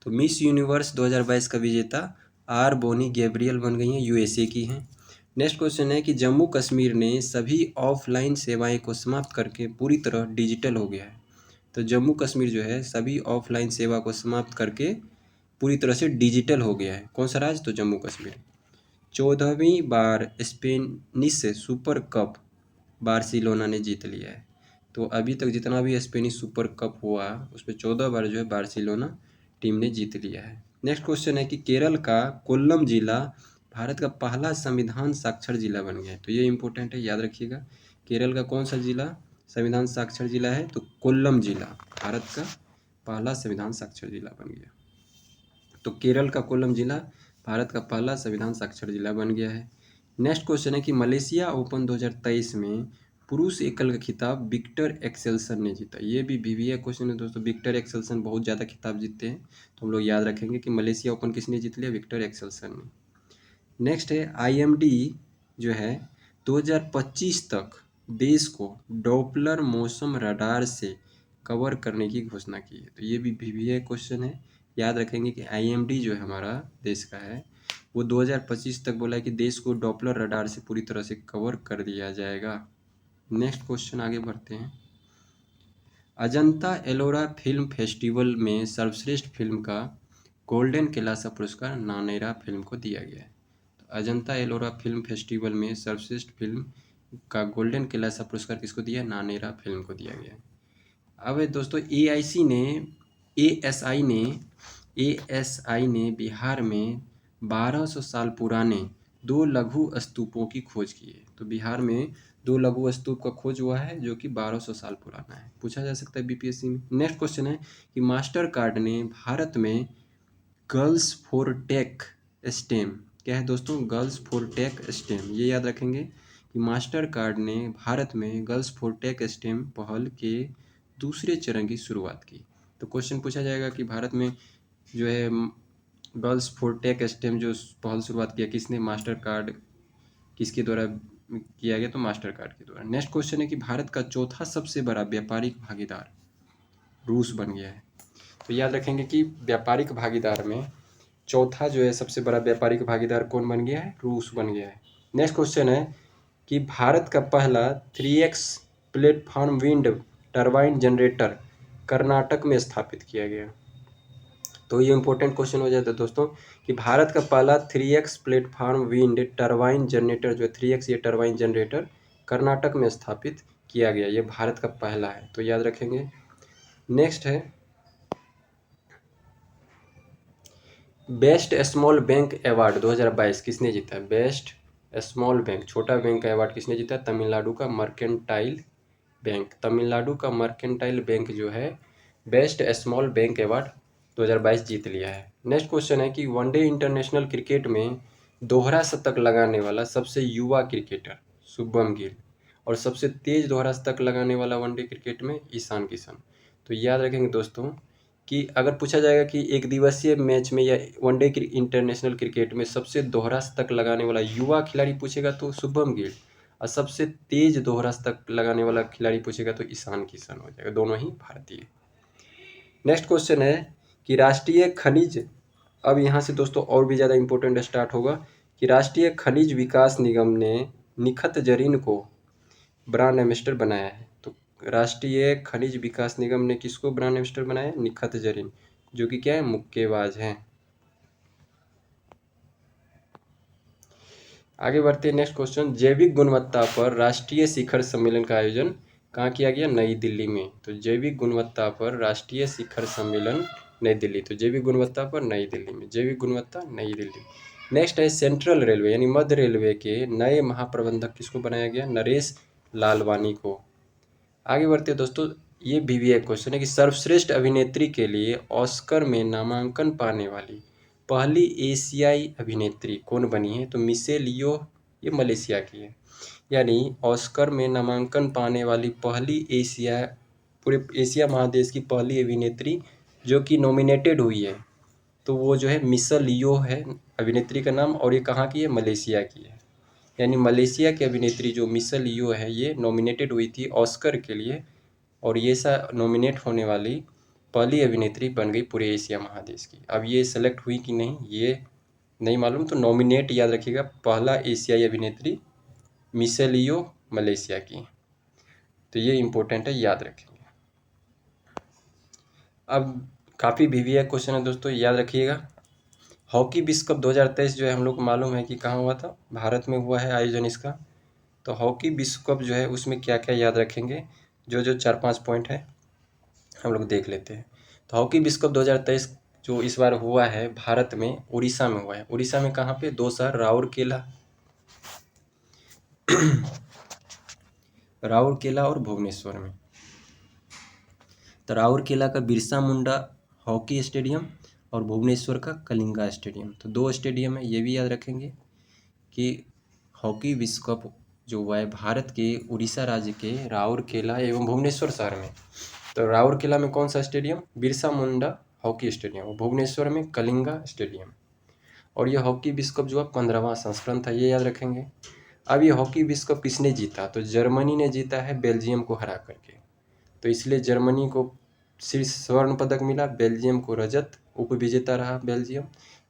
तो मिस यूनिवर्स 2022 का विजेता आर बोनी गैब्रियल बन गई हैं, यूएसए की हैं। नेक्स्ट क्वेश्चन है कि जम्मू कश्मीर ने सभी ऑफलाइन सेवाएं को समाप्त करके पूरी तरह डिजिटल हो गया है। तो जम्मू कश्मीर जो है सभी ऑफलाइन सेवा को समाप्त करके पूरी तरह से डिजिटल हो गया है। कौन सा राज्य? तो जम्मू कश्मीर। 14वीं बार स्पेनिश सुपर कप बार्सिलोना ने जीत लिया है। तो अभी तक जितना भी स्पेनिश सुपर कप हुआ उसमें 14 बार जो है बार्सिलोना टीम ने जीत लिया है। नेक्स्ट क्वेश्चन है कि केरल का कोल्लम जिला भारत का पहला संविधान साक्षर जिला बन गया है। तो ये इंपॉर्टेंट है, याद रखिएगा। केरल का कौन सा जिला संविधान साक्षर जिला है? तो कोल्लम जिला भारत का पहला संविधान साक्षर जिला बन गया। तो केरल का कोल्लम जिला भारत का पहला संविधान साक्षर जिला बन गया है। नेक्स्ट क्वेश्चन है कि मलेशिया ओपन 2023 में पुरुष एकल का खिताब विक्टर एक्सेल्सन ने जीता। ये भी वीवीए क्वेश्चन है दोस्तों। विक्टर एक्सेल्सन बहुत ज़्यादा खिताब जीतते हैं, तो हम लोग याद रखेंगे कि मलेशिया ओपन किसने जीत लिया? विक्टर एक्सेल्सन ने। नेक्स्ट है आईएमडी जो है 2025 तक देश को डॉपलर मौसम रडार से कवर करने की घोषणा की है। तो ये भी वीवीए क्वेश्चन है, याद रखेंगे कि आईएमडी जो है हमारा देश का है वो 2025 तक बोला है कि देश को डॉपलर रडार से पूरी तरह से कवर कर दिया जाएगा। नेक्स्ट क्वेश्चन आगे बढ़ते हैं। अजंता एलोरा फिल्म फेस्टिवल में सर्वश्रेष्ठ फिल्म का गोल्डन कैलासा पुरस्कार नानेरा फिल्म को दिया गया है। तो अजंता एलोरा फिल्म फेस्टिवल में सर्वश्रेष्ठ फिल्म का गोल्डन कैलासा पुरस्कार किसको दिया? नानेरा फिल्म को दिया गया है। अब दोस्तों एएसआई ने बिहार में 1200 साल पुराने 2 लघु स्तूपों की खोज की है। तो बिहार में 2 लघु स्तूप का खोज हुआ है जो कि 1200 साल पुराना है, पूछा जा सकता है बीपीएससी में। नेक्स्ट क्वेश्चन है कि मास्टर कार्ड ने भारत में गर्ल्स फॉर टेक स्टेम, क्या है दोस्तों? गर्ल्स फॉर टेक स्टेम, ये याद रखेंगे कि मास्टर कार्ड ने भारत में गर्ल्स फॉर टेक स्टेम पहल के दूसरे चरण की शुरुआत की। तो क्वेश्चन पूछा जाएगा कि भारत में जो है गर्ल्स फॉर टेक स्टेम जो पहल शुरुआत किया किसने? मास्टर कार्ड किसके द्वारा किया गया? तो मास्टर कार्ड के द्वारा। नेक्स्ट क्वेश्चन है कि भारत का चौथा सबसे बड़ा व्यापारिक भागीदार रूस बन गया है। तो याद रखेंगे कि व्यापारिक भागीदार में चौथा जो है सबसे बड़ा व्यापारिक भागीदार कौन बन गया है? रूस बन गया है। नेक्स्ट क्वेश्चन है कि भारत का पहला 3x platform wind turbine generator Karnataka में स्थापित किया गया। तो ये इंपॉर्टेंट क्वेश्चन हो जाता है दोस्तों कि भारत का पहला 3x platform wind turbine generator जो 3x ये टरबाइन जनरेटर कर्नाटक में स्थापित किया गया, ये भारत का पहला है, तो याद रखेंगे। नेक्स्ट है बेस्ट स्मॉल बैंक अवार्ड 2022 किसने जीता? बेस्ट स्मॉल बैंक, छोटा बैंक का अवार्ड किसने जीता? तमिलनाडु का मर्केंटाइल बैंक। तमिलनाडु का मर्केंटाइल बैंक जो है बेस्ट स्मॉल बैंक अवार्ड 2022 जीत लिया है। नेक्स्ट क्वेश्चन है कि वनडे इंटरनेशनल क्रिकेट में दोहरा शतक लगाने वाला सबसे युवा क्रिकेटर शुभम गिल और सबसे तेज दोहरा शतक लगाने वाला वनडे क्रिकेट में ईशान किशन। तो याद रखेंगे दोस्तों कि अगर पूछा जाएगा कि एक दिवसीय मैच में या वनडे इंटरनेशनल क्रिकेट में सबसे दोहरा शतक लगाने वाला युवा खिलाड़ी पूछेगा तो शुभम गिल, और सबसे तेज दोहरा शतक लगाने वाला खिलाड़ी पूछेगा तो ईशान किशन हो जाएगा, दोनों ही भारतीय। नेक्स्ट क्वेश्चन है कि राष्ट्रीय खनिज, अब यहाँ से दोस्तों और भी ज़्यादा इंपॉर्टेंट स्टार्ट होगा कि राष्ट्रीय खनिज विकास निगम ने निखत जरीन को ब्रांड एम्बेसडर बनाया है। तो राष्ट्रीय खनिज विकास निगम ने किसको ब्रांड एम्बेसडर बनाया? निखत जरीन, जो कि क्या है? मुक्केबाज हैं। आगे बढ़ते हैं। नेक्स्ट क्वेश्चन, जैविक गुणवत्ता पर राष्ट्रीय शिखर सम्मेलन का आयोजन कहाँ किया गया? नई दिल्ली में। तो जैविक गुणवत्ता पर राष्ट्रीय शिखर सम्मेलन नई दिल्ली, तो जैविक गुणवत्ता पर नई दिल्ली में, जैविक गुणवत्ता नई दिल्ली। नेक्स्ट है सेंट्रल रेलवे यानी मध्य रेलवे के नए महाप्रबंधक किसको बनाया गया? नरेश लालवानी को। आगे बढ़ते हैं दोस्तों, ये भी एक क्वेश्चन है कि सर्वश्रेष्ठ अभिनेत्री के लिए ऑस्कर में नामांकन पाने वाली पहली एशियाई अभिनेत्री कौन बनी है? तो मिशेल यो, ये मलेशिया की है। यानी ऑस्कर में नामांकन पाने वाली पहली पूरे एशिया महादेश की पहली अभिनेत्री जो कि नॉमिनेटेड हुई है, तो वो जो है मिशेल यो है अभिनेत्री का नाम, और ये कहाँ की है? मलेशिया की है। यानी मलेशिया की अभिनेत्री जो मिशेल यो है, ये नॉमिनेटेड हुई थी ऑस्कर के लिए, और ये नॉमिनेट होने वाली पहली अभिनेत्री बन गई पूरे एशिया महादेश की। अब ये सेलेक्ट हुई कि नहीं ये नहीं मालूम, तो नॉमिनेट याद रखिएगा, पहला एशियाई अभिनेत्री मिशेल यो, मलेशिया की। तो ये इम्पोर्टेंट है, याद रखेंगे। अब काफ़ी वीवीआई क्वेश्चन है दोस्तों, याद रखिएगा। हॉकी विश्व कप 2023 जो है हम लोग को मालूम है कि कहाँ हुआ था? भारत में हुआ है आयोजन इसका। तो हॉकी विश्व कप जो है उसमें क्या क्या याद रखेंगे, जो जो 4-5 पॉइंट है हम लोग देख लेते हैं। तो हॉकी विश्व कप 2023 जो इस बार हुआ है भारत में, उड़ीसा में हुआ है। उड़ीसा में कहाँ पे? 2 शहर, राउरकेला और भुवनेश्वर में। तो राउरकेला का बिरसा मुंडा हॉकी स्टेडियम और भुवनेश्वर का कलिंगा स्टेडियम, तो 2 स्टेडियम है, ये भी याद रखेंगे कि हॉकी विश्व कप जो हुआ है भारत के उड़ीसा राज्य के राउरकेला एवं भुवनेश्वर शहर में। तो राउरकेला में कौन सा stadium? Birsa Munda hockey stadium, और भुवनेश्वर में कलिंगा स्टेडियम। और ये हॉकी विश्व कप जो है 15वां संस्करण था, ये याद रखेंगे। अब ये हॉकी विश्व कप किसने जीता? तो जर्मनी ने जीता है बेल्जियम को हरा करके। तो इसलिए जर्मनी को शीर्ष स्वर्ण पदक मिला, बेल्जियम को रजत, उपविजेता रहा बेल्जियम।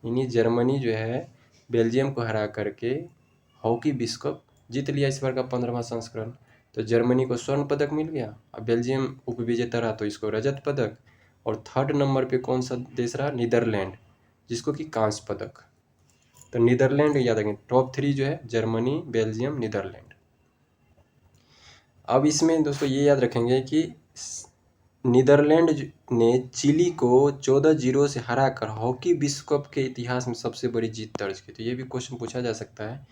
यानी जर्मनी जो है बेल्जियम को हरा करके हॉकी विश्व कप जीत लिया इस बार का 15वां संस्करण। तो जर्मनी को स्वर्ण पदक मिल गया, अब बेल्जियम उपविजेता रहा तो इसको रजत पदक, और 3rd नंबर पे कौन सा देश रहा? नीदरलैंड, जिसको कि कांस्य पदक। तो नीदरलैंड याद रखें, टॉप 3 जो है जर्मनी, बेल्जियम, नीदरलैंड। अब इसमें दोस्तों ये याद रखेंगे कि नीदरलैंड ने चिली को 14-0 से हराकर हॉकी विश्व कप के इतिहास में सबसे बड़ी जीत दर्ज की। तो ये भी क्वेश्चन पूछा जा सकता है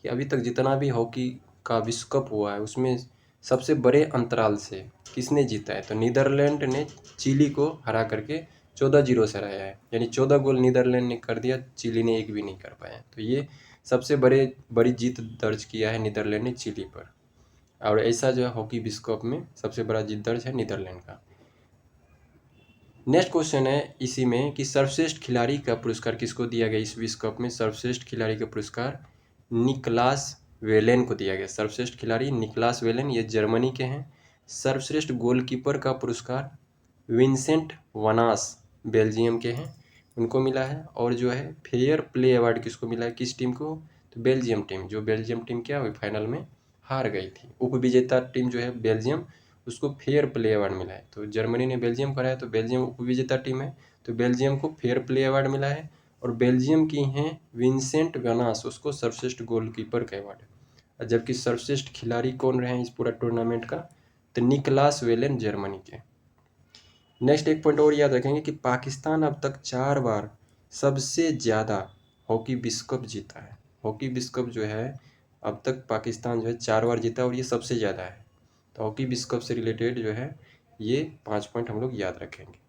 कि अभी तक जितना भी हॉकी का विश्व कप हुआ है उसमें सबसे बड़े अंतराल से किसने जीता है? तो नीदरलैंड ने चिली को हरा करके 14-0 से हराया है। यानी 14 गोल नीदरलैंड ने कर दिया, चिली ने एक भी नहीं कर पाया। तो ये सबसे बड़ी जीत दर्ज किया है नीदरलैंड ने चिली पर। और ऐसा जो है हॉकी विश्व कप में सबसे बड़ा जीत दर्ज है नीदरलैंड का। नेक्स्ट क्वेश्चन है इसी में कि सर्वश्रेष्ठ खिलाड़ी का पुरस्कार किसको दिया गया इस विश्व कप में? सर्वश्रेष्ठ खिलाड़ी का पुरस्कार निकलास वेलेन को दिया गया। सर्वश्रेष्ठ खिलाड़ी निकलास वेलेन, ये जर्मनी के हैं। सर्वश्रेष्ठ गोलकीपर का पुरस्कार विंसेंट वनास, बेल्जियम के हैं, उनको मिला है। और जो है फेयर प्ले अवार्ड किसको मिला है, किस टीम को? तो बेल्जियम टीम, जो बेल्जियम टीम क्या हुई फाइनल में हार गई थी। उपविजेता टीम जो है बेल्जियम, उसको फेयर प्ले अवार्ड मिला है। तो जर्मनी ने बेल्जियम को हराया, तो बेल्जियम उपविजेता टीम है, तो बेल्जियम को फेयर प्ले अवार्ड मिला है। और बेल्जियम की हैं विंसेंट वनास, उसको सर्वश्रेष्ठ गोलकीपर का अवार्ड है। जबकि सर्वश्रेष्ठ खिलाड़ी कौन रहे हैं इस पूरा टूर्नामेंट का? तो निकलास वेलेन, जर्मनी के। नेक्स्ट एक पॉइंट और याद रखेंगे कि पाकिस्तान अब तक 4 बार सबसे ज़्यादा हॉकी विश्व कप जीता है। हॉकी विश्व कप जो है अब तक पाकिस्तान जो है 4 बार जीता है, और ये सबसे ज़्यादा है। तो हॉकी विश्व कप से रिलेटेड जो है ये 5 पॉइंट हम लोग याद रखेंगे।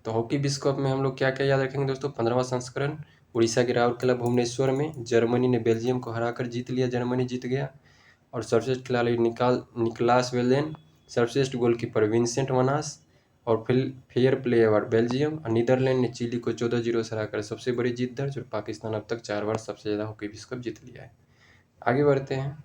तो हॉकी विश्व कप में हम लोग क्या क्या याद रखेंगे दोस्तों? 15वां संस्करण उड़ीसा के राउरकेला भुवनेश्वर में, जर्मनी ने बेल्जियम को हराकर जीत लिया, जर्मनी जीत गया। और सर्वश्रेष्ठ खिलाड़ी निकलास वेलेन, सर्वश्रेष्ठ गोलकीपर विंसेंट वनास, और फिर फेयर प्ले अवार्ड बेल्जियम। और नीदरलैंड ने चिली को 14-0 से हराकर सबसे बड़ी जीत दर्ज, और पाकिस्तान अब तक 4 बार सबसे ज़्यादा हॉकी विश्व कप जीत लिया है। आगे बढ़ते हैं।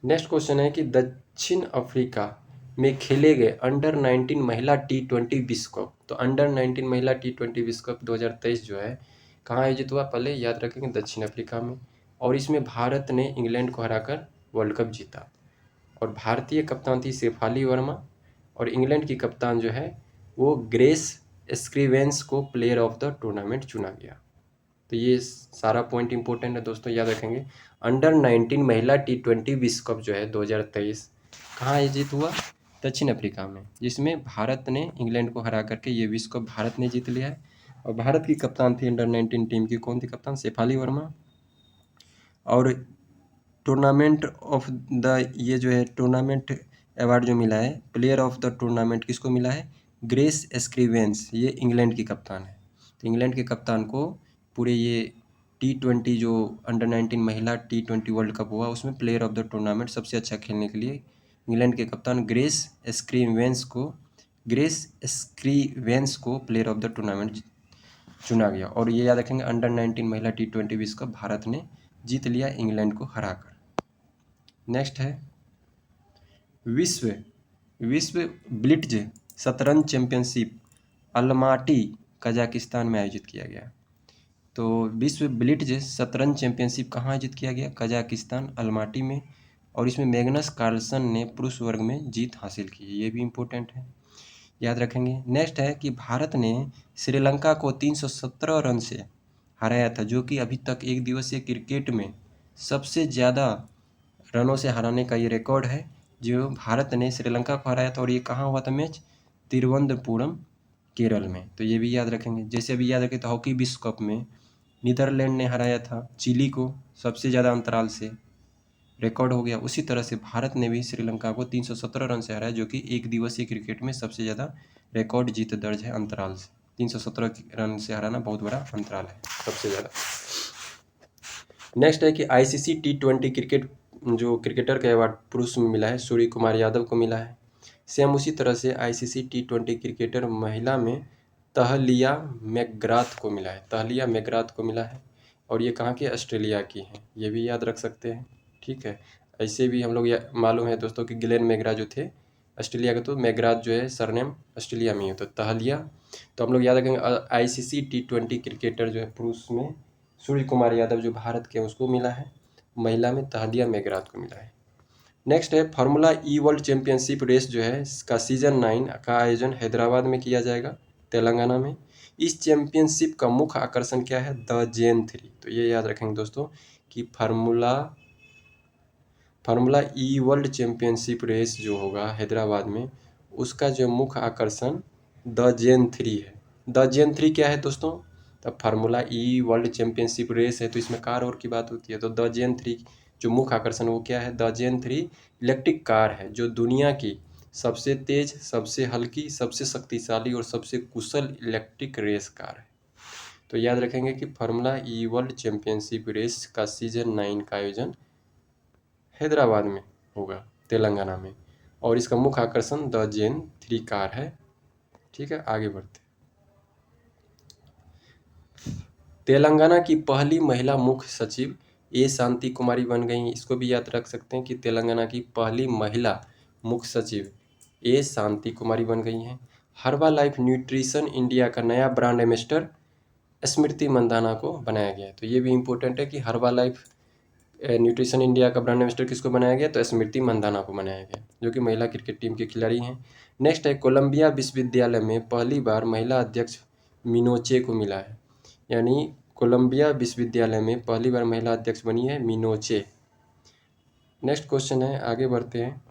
नेक्स्ट क्वेश्चन है कि दक्षिण अफ्रीका में खेले गए अंडर-19 महिला T20 विश्व कप। तो अंडर-19 महिला T20 विश्व कप 2023 जो है कहाँ आयोजित हुआ? पहले याद रखेंगे दक्षिण अफ्रीका में। और इसमें भारत ने इंग्लैंड को हराकर वर्ल्ड कप जीता। और भारतीय कप्तान थी शेफाली वर्मा, और इंग्लैंड की कप्तान जो है वो ग्रेस स्क्रीवेंस को प्लेयर ऑफ द टूर्नामेंट चुना गया। तो ये सारा पॉइंट इंपॉर्टेंट है दोस्तों, याद रखेंगे। अंडर-19 महिला T20 विश्व कप जो है 2023 कहाँ आयोजित हुआ? दक्षिण अफ्रीका में, जिसमें भारत ने इंग्लैंड को हरा करके ये विश्व कप भारत ने जीत लिया है। और भारत की कप्तान थी अंडर-19 टीम की, कौन थी कप्तान? शेफाली वर्मा। और टूर्नामेंट ऑफ द ये जो है टूर्नामेंट अवार्ड जो मिला है प्लेयर ऑफ द टूर्नामेंट किसको मिला है? ग्रेस स्क्रीवेंस, ये इंग्लैंड की कप्तान है। तो इंग्लैंड के कप्तान को पूरे ये T20 जो अंडर 19 महिला T20 वर्ल्ड कप हुआ उसमें प्लेयर ऑफ द टूर्नामेंट सबसे अच्छा खेलने के लिए इंग्लैंड के कप्तान ग्रेस स्क्रीवेंस को प्लेयर ऑफ द टूर्नामेंट चुना गया। और ये याद रखेंगे अंडर 19 महिला T20 विश्व कप भारत ने जीत लिया इंग्लैंड को हराकर। नेक्स्ट है विश्व विश्व ब्लिट्ज शतरंज चैंपियनशिप अलमाटी कजाकिस्तान में आयोजित किया गया। तो विश्व ब्लिट्ज शतरंज चैंपियनशिप कहाँ आयोजित किया गया? कजाकिस्तान अलमाटी में। और इसमें मैग्नस कार्लसन ने पुरुष वर्ग में जीत हासिल की, ये भी इम्पोर्टेंट है, याद रखेंगे। नेक्स्ट है कि भारत ने श्रीलंका को 317 रन से हराया था, जो कि अभी तक एक दिवसीय क्रिकेट में सबसे ज़्यादा रनों से हराने का ये रिकॉर्ड है, जो भारत ने श्रीलंका को हराया था। और ये कहाँ हुआ था मैच? तिरुवनंतपुरम केरल में। तो ये भी याद रखेंगे। जैसे अभी याद रखें तो हॉकी विश्व कप में नीदरलैंड ने हराया था चिली को सबसे ज़्यादा अंतराल से, रिकॉर्ड हो गया। उसी तरह से भारत ने भी श्रीलंका को 317 रन से हराया, जो कि एक दिवसीय क्रिकेट में सबसे ज़्यादा रिकॉर्ड जीत दर्ज है अंतराल से। 317 रन से हराना बहुत बड़ा अंतराल है, सबसे ज़्यादा। नेक्स्ट है कि ICC T20 क्रिकेट जो क्रिकेटर का अवार्ड पुरुष में मिला है सूर्य कुमार यादव को मिला है। सेम उसी तरह से ICC T20 क्रिकेटर महिला में तहलिया मैकग्राथ को मिला है, तहलिया मैकग्राथ को मिला है। और ये कहाँ की? ऑस्ट्रेलिया की हैं, ये भी याद रख सकते हैं, ठीक है। ऐसे भी हम लोग मालूम है दोस्तों कि ग्लेन मैकग्रा जो थे ऑस्ट्रेलिया के, तो मैकग्राथ जो है सरनेम ऑस्ट्रेलिया में ही है, तो तहलिया। तो हम लोग याद रखेंगे ICC T20 क्रिकेटर जो है पुरुष में सूर्य कुमार यादव जो भारत के, उसको मिला है। महिला में तहलिया मैकग्राथ को मिला है। नेक्स्ट है फार्मूला ई वर्ल्ड चैंपियनशिप रेस जो है इसका सीजन 9 का आयोजन हैदराबाद में किया जाएगा, तेलंगाना में। इस चैंपियनशिप का मुख्य आकर्षण क्या है? द जेन 3। तो ये याद रखेंगे दोस्तों कि फार्मूला ई वर्ल्ड चैंपियनशिप रेस जो होगा हैदराबाद में, उसका जो मुख्य आकर्षण द जेन 3 है। द जेन 3 क्या है दोस्तों? तब फार्मूला ई वर्ल्ड चैंपियनशिप रेस है तो इसमें कार और की बात होती है, तो द जेन 3 जो मुख्य आकर्षण वो क्या है? द जेन 3 इलेक्ट्रिक कार है जो दुनिया की सबसे तेज, सबसे हल्की, सबसे शक्तिशाली और सबसे कुशल इलेक्ट्रिक रेस कार है। तो याद रखेंगे कि फार्मूला ई वर्ल्ड चैंपियनशिप रेस का सीजन 9 का आयोजन हैदराबाद में होगा, तेलंगाना में। और इसका मुख्य आकर्षण द जेन 3 कार है, ठीक है। आगे बढ़ते, तेलंगाना की पहली महिला मुख्य सचिव ए शांति कुमारी बन गई। इसको भी याद रख सकते हैं कि तेलंगाना की पहली महिला मुख्य सचिव ए शांति कुमारी बन गई हैं। हर्बा लाइफ न्यूट्रिशन इंडिया का नया ब्रांड एम्बेसडर स्मृति मंदाना को बनाया गया है। तो ये भी इम्पोर्टेंट है कि हर्बा लाइफ न्यूट्रिशन इंडिया का ब्रांड एम्बेसडर किसको बनाया गया? तो स्मृति मंदाना को बनाया गया, जो कि महिला क्रिकेट टीम के खिलाड़ी हैं। नेक्स्ट है कोलंबिया विश्वविद्यालय में पहली बार महिला अध्यक्ष मिनोचे को मिला है, यानी कोलंबिया विश्वविद्यालय में पहली बार महिला अध्यक्ष बनी है मिनोचे। नेक्स्ट क्वेश्चन है, आगे बढ़ते हैं।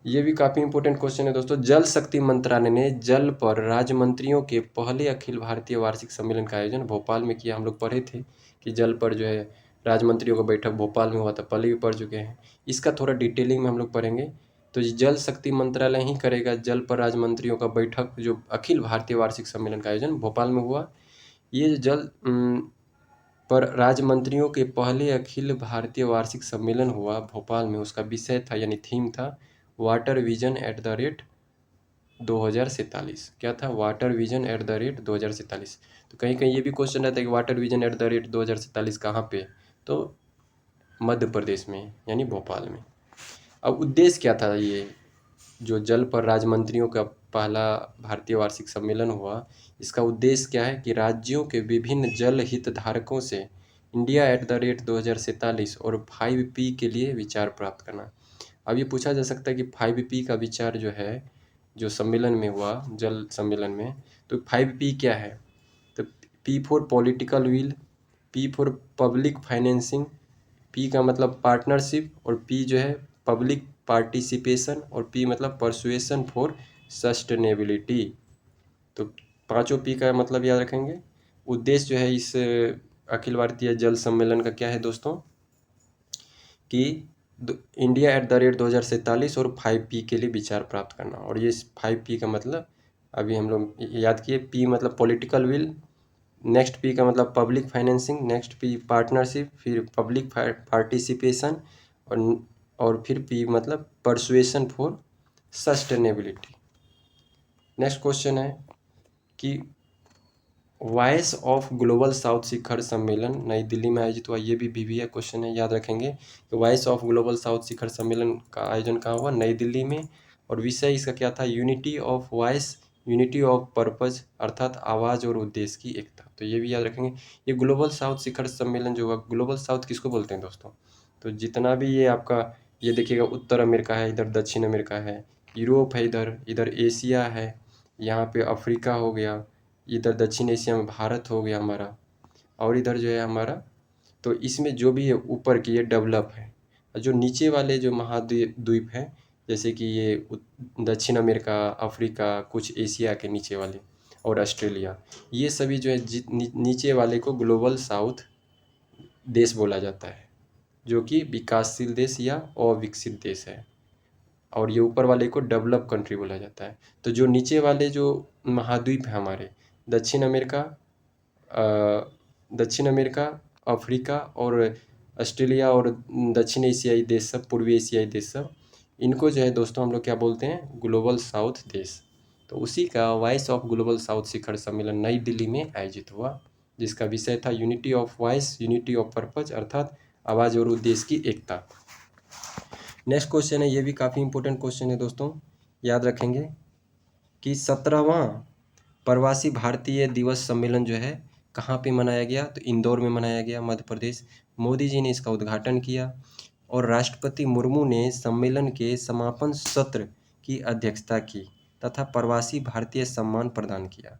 ये भी काफ़ी इंपॉर्टेंट क्वेश्चन है दोस्तों। जल शक्ति मंत्रालय ने जल पर राज्य मंत्रियों के पहले अखिल भारतीय वार्षिक सम्मेलन का आयोजन भोपाल में किया। हम लोग पढ़े थे कि जल पर जो है राज्य मंत्रियों का बैठक भोपाल में हुआ था, पहले भी पढ़ चुके हैं। इसका थोड़ा डिटेलिंग में हम लोग पढ़ेंगे। तो जल शक्ति मंत्रालय ही करेगा जल पर राज्य मंत्रियों का बैठक, जो अखिल भारतीय वार्षिक सम्मेलन का आयोजन भोपाल में हुआ। ये जल पर राज्य मंत्रियों के पहले अखिल भारतीय वार्षिक सम्मेलन हुआ भोपाल में, उसका विषय था यानी थीम था वाटर विजन @ 2047। क्या था? Water vision @ 2047। तो कहीं कहीं ये भी क्वेश्चन रहता है कि वाटर विजन @ 2047 कहाँ पे? तो मध्य प्रदेश में, यानी भोपाल में। अब उद्देश्य क्या था? ये जो जल पर राज्य मंत्रियों का पहला भारतीय वार्षिक सम्मेलन हुआ, इसका उद्देश्य क्या है कि राज्यों के विभिन्न जल हितधारकों से इंडिया @ 2047 और 5P के लिए विचार प्राप्त करना। अब ये पूछा जा सकता है कि 5P का विचार जो है, जो सम्मेलन में हुआ जल सम्मेलन में, तो 5P क्या है? तो P for political will, P for public financing, P का मतलब पार्टनरशिप, और P जो है पब्लिक पार्टिसिपेशन, और P मतलब परसुएशन फॉर सस्टेनेबिलिटी। तो पांचों P का मतलब याद रखेंगे। उद्देश्य जो है इस अखिल भारतीय जल सम्मेलन का क्या है दोस्तों? कि इंडिया @2047 और 5P के लिए विचार प्राप्त करना। और ये 5P का मतलब अभी हम लोग याद किए। P मतलब पॉलिटिकल विल, नेक्स्ट P का मतलब public financing, next P partnership, फिर पब्लिक पार्टिसिपेशन, और फिर P मतलब persuasion for sustainability. Next question है कि वॉइस ऑफ ग्लोबल साउथ शिखर सम्मेलन नई दिल्ली में आयोजित हुआ। ये भी BBA क्वेश्चन है, याद रखेंगे कि वॉइस ऑफ ग्लोबल साउथ शिखर सम्मेलन का आयोजन कहाँ हुआ, नई दिल्ली में। और विषय इसका क्या था, unity of voice, unity of purpose, अर्थात आवाज़ और उद्देश्य की एकता। तो ये भी याद रखेंगे। ये ग्लोबल साउथ शिखर सम्मेलन जो हुआ, ग्लोबल साउथ किसको बोलते हैं दोस्तों, तो जितना भी ये आपका, ये देखिएगा उत्तर अमेरिका है, इधर दक्षिण अमेरिका है, यूरोप है, इधर इधर एशिया है, यहाँ पे अफ्रीका हो गया, इधर दक्षिण एशिया में भारत हो गया हमारा, और इधर जो है हमारा, तो इसमें जो भी है ऊपर की ये डेवलप है, और जो नीचे वाले जो महाद्वीप द्वीप हैं, जैसे कि ये दक्षिण अमेरिका, अफ्रीका, कुछ एशिया के नीचे वाले और ऑस्ट्रेलिया, ये सभी जो है नीचे वाले को ग्लोबल साउथ देश बोला जाता है, जो कि विकासशील देश या अविकसित देश है। और ये ऊपर वाले को डेवलप कंट्री बोला जाता है। तो जो नीचे वाले जो महाद्वीप हैं हमारे, दक्षिण अमेरिका, दक्षिण अमेरिका, अफ्रीका और ऑस्ट्रेलिया और दक्षिण एशियाई देश सब, पूर्वी एशियाई देश सब, इनको जो है दोस्तों हम लोग क्या बोलते हैं, ग्लोबल साउथ देश। तो उसी का वॉइस ऑफ ग्लोबल साउथ शिखर सम्मेलन नई दिल्ली में आयोजित हुआ, जिसका विषय था unity of voice, unity of purpose, अर्थात आवाज़ और उद्देश्य की एकता। नेक्स्ट क्वेश्चन है, ये भी काफ़ी इंपॉर्टेंट क्वेश्चन है दोस्तों, याद रखेंगे कि 17वां प्रवासी भारतीय दिवस सम्मेलन जो है कहाँ पे मनाया गया, तो इंदौर में मनाया गया, मध्य प्रदेश। मोदी जी ने इसका उद्घाटन किया और राष्ट्रपति मुर्मू ने सम्मेलन के समापन सत्र की अध्यक्षता की तथा प्रवासी भारतीय सम्मान प्रदान किया।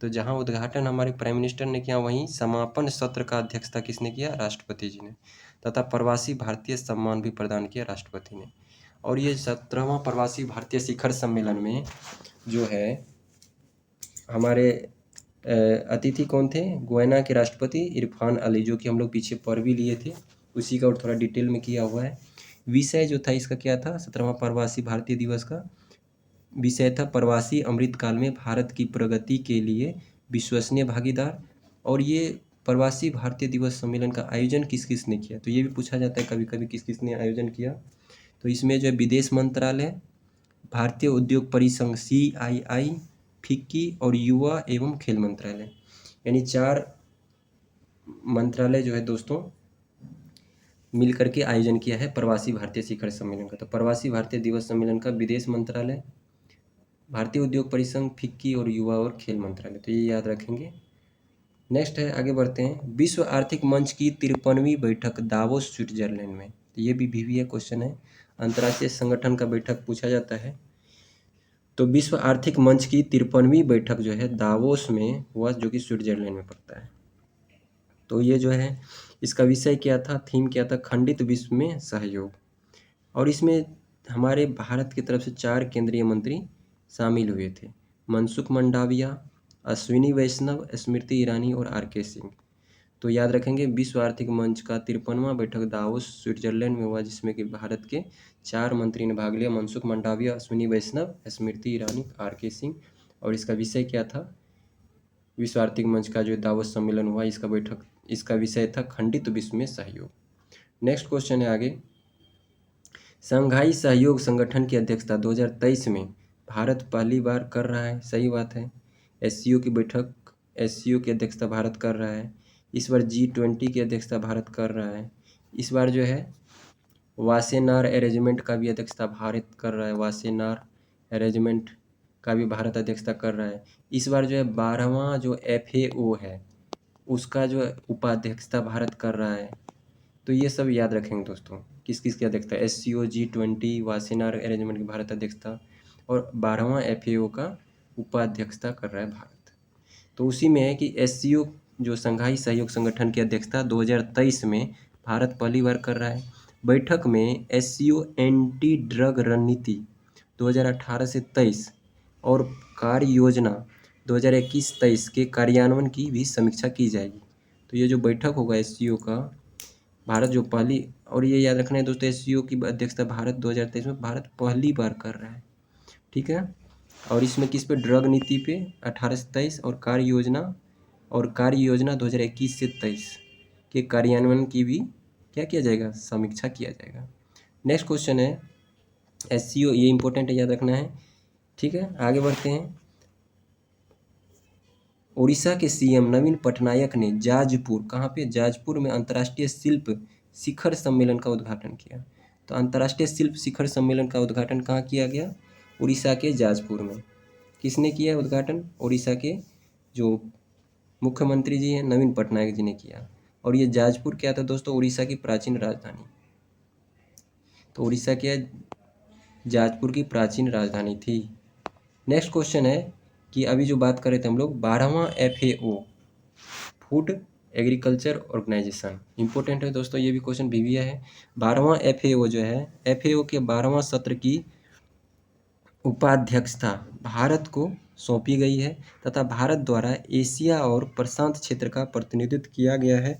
तो जहां उद्घाटन हमारे प्राइम मिनिस्टर ने किया, वहीं समापन सत्र का अध्यक्षता किसने किया, राष्ट्रपति जी ने, तथा प्रवासी भारतीय सम्मान भी प्रदान किया राष्ट्रपति ने। और ये 17वां प्रवासी भारतीय शिखर सम्मेलन में जो है हमारे अतिथि कौन थे, गुयाना के राष्ट्रपति इरफान अली, जो कि हम लोग पीछे पढ़ भी लिए थे, उसी का और थोड़ा डिटेल में किया हुआ है। विषय जो था इसका क्या था, 17वां प्रवासी भारतीय दिवस का विषय था प्रवासी अमृतकाल में भारत की प्रगति के लिए विश्वसनीय भागीदार। और ये प्रवासी भारतीय दिवस सम्मेलन का आयोजन किस किस ने किया, तो ये भी पूछा जाता है कभी कभी, किस किस ने आयोजन किया। तो इसमें जो है विदेश मंत्रालय, भारतीय उद्योग परिसंघ CII, फिक्की और युवा एवं खेल मंत्रालय, यानी 4 मंत्रालय जो है दोस्तों मिल करके आयोजन किया है प्रवासी भारतीय शिखर सम्मेलन का। तो प्रवासी भारतीय दिवस सम्मेलन का विदेश मंत्रालय, भारतीय उद्योग परिसंघ, फिक्की और युवा और खेल मंत्रालय, तो ये याद रखेंगे। नेक्स्ट है, आगे बढ़ते हैं, विश्व आर्थिक मंच की 53वीं बैठक दावोस स्विट्जरलैंड में। तो ये भी BBA क्वेश्चन है, अंतर्राष्ट्रीय संगठन का बैठक पूछा जाता है। तो विश्व आर्थिक मंच की 53वीं बैठक जो है दावोस में हुआ, जो कि स्विट्जरलैंड में पड़ता है। तो ये जो है इसका विषय क्या था, थीम क्या था, खंडित विश्व में सहयोग। और इसमें हमारे भारत की तरफ से 4 केंद्रीय मंत्री शामिल हुए थे, मनसुख मंडाविया, अश्विनी वैष्णव, स्मृति ईरानी और RK सिंह। तो याद रखेंगे विश्व आर्थिक मंच का 53वां बैठक दावोस स्विट्जरलैंड में हुआ, जिसमें कि भारत के 4 मंत्री ने भाग लिया, मनसुख मंडाविया, अश्विनी वैष्णव, स्मृति ईरानी, RK सिंह। और इसका विषय क्या था, विश्व आर्थिक मंच का जो दावोस सम्मेलन हुआ, इसका विषय था खंडित विश्व में सहयोग। नेक्स्ट क्वेश्चन है आगे, शंघाई सहयोग संगठन की अध्यक्षता 2023 में भारत पहली बार कर रहा है, सही बात है। SCO की बैठक, SCO की अध्यक्षता भारत कर रहा है। इस बार G20 की अध्यक्षता भारत कर रहा है। इस बार जो है वासेनार अरेंजमेंट का भी अध्यक्षता भारत कर रहा है, वासेनार अरेंजमेंट का भी भारत अध्यक्षता कर रहा है। इस बार जो है 12वां जो FAO है उसका जो उपाध्यक्षता भारत कर रहा है। तो ये सब याद रखेंगे दोस्तों, किस किस की अध्यक्षता, SCO, G20, वासेनार अरेंजमेंट की भारत अध्यक्षता, और 12वां FAO का उपाध्यक्षता कर रहा है भारत। तो उसी में है कि SCO जो शंघाई सहयोग संगठन की अध्यक्षता 2023 में भारत पहली बार कर रहा है। बैठक में SCO एंटी ड्रग रणनीति 2018 से 23 और कार्य योजना 2021-23 के कार्यान्वयन की भी समीक्षा की जाएगी। तो ये जो बैठक होगा SCO का, भारत जो पहली और ये याद रखना है दोस्तों, एससीओ की अध्यक्षता भारत 2023 में भारत पहली बार कर रहा है, ठीक है। और इसमें किस पे, ड्रग नीति पे 18 से 23 और कार्य योजना 2021 से 23 के कार्यान्वयन की भी क्या किया जाएगा, समीक्षा किया जाएगा। नेक्स्ट क्वेश्चन है एससीओ, ये इंपॉर्टेंट है, याद रखना है, ठीक है। आगे बढ़ते हैं। उड़ीसा के सीएम नवीन पटनायक ने जाजपुर, कहाँ पे, जाजपुर में अंतर्राष्ट्रीय शिल्प शिखर सम्मेलन का उद्घाटन किया। तो अंतर्राष्ट्रीय शिल्प शिखर सम्मेलन का उद्घाटन कहाँ किया गया, उड़ीसा के जाजपुर में। किसने किया उद्घाटन, उड़ीसा के जो मुख्यमंत्री जी हैं नवीन पटनायक जी ने किया। और ये जाजपुर क्या था दोस्तों, उड़ीसा की प्राचीन राजधानी। तो उड़ीसा क्या, जाजपुर की प्राचीन राजधानी थी। नेक्स्ट क्वेश्चन है कि अभी जो बात कर रहे थे हम लोग, 12वां FAO food agriculture organization, important है दोस्तों, ये भी क्वेश्चन भी है। 12वां FAO जो है, FAO के 12वां सत्र की उपाध्यक्षता भारत को सौंपी गई है तथा भारत द्वारा एशिया और प्रशांत क्षेत्र का प्रतिनिधित्व किया गया है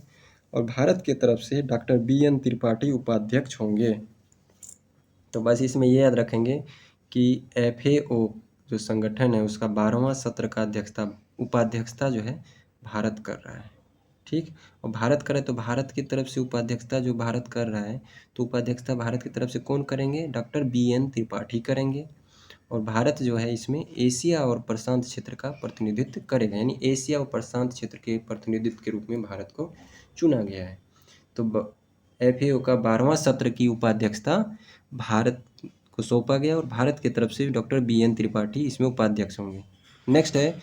और भारत की तरफ से डॉक्टर BN त्रिपाठी उपाध्यक्ष होंगे। तो बस इसमें ये याद रखेंगे कि FAO जो संगठन है उसका 12वां सत्र का उपाध्यक्षता जो है भारत कर रहा है, ठीक। और भारत करे तो भारत की तरफ से उपाध्यक्षता जो भारत कर रहा है, तो उपाध्यक्षता भारत की तरफ से कौन करेंगे, डॉक्टर BN त्रिपाठी करेंगे। और भारत जो है इसमें एशिया और प्रशांत क्षेत्र का प्रतिनिधित्व करेगा, यानी एशिया और प्रशांत क्षेत्र के प्रतिनिधित्व के रूप में भारत को चुना गया है। तो FAO का 12वां सत्र की उपाध्यक्षता भारत को सौंपा गया और भारत की तरफ से डॉक्टर BN त्रिपाठी इसमें उपाध्यक्ष होंगे। नेक्स्ट है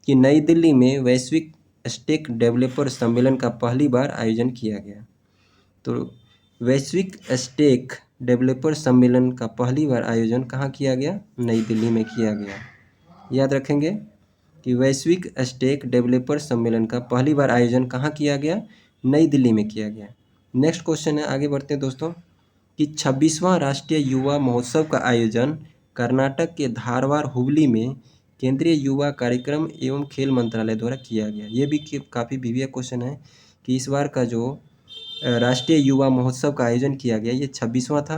कि नई दिल्ली में वैश्विक स्टेक डेवलपर सम्मेलन का पहली बार आयोजन किया गया। तो वैश्विक स्टेक डेवलपर सम्मेलन का पहली बार आयोजन कहाँ किया गया, नई दिल्ली में किया गया। याद रखेंगे कि वैश्विक स्टेक डेवलपर सम्मेलन का पहली बार आयोजन कहाँ किया गया, नई दिल्ली में किया गया। नेक्स्ट क्वेश्चन है, आगे बढ़ते हैं दोस्तों, कि 26वां राष्ट्रीय युवा महोत्सव का आयोजन कर्नाटक के धारवाड़ हुबली में केंद्रीय युवा कार्यक्रम एवं खेल मंत्रालय द्वारा किया गया। ये भी काफ़ी BBA क्वेश्चन है कि इस बार का जो राष्ट्रीय युवा महोत्सव का आयोजन किया गया ये 26वां था।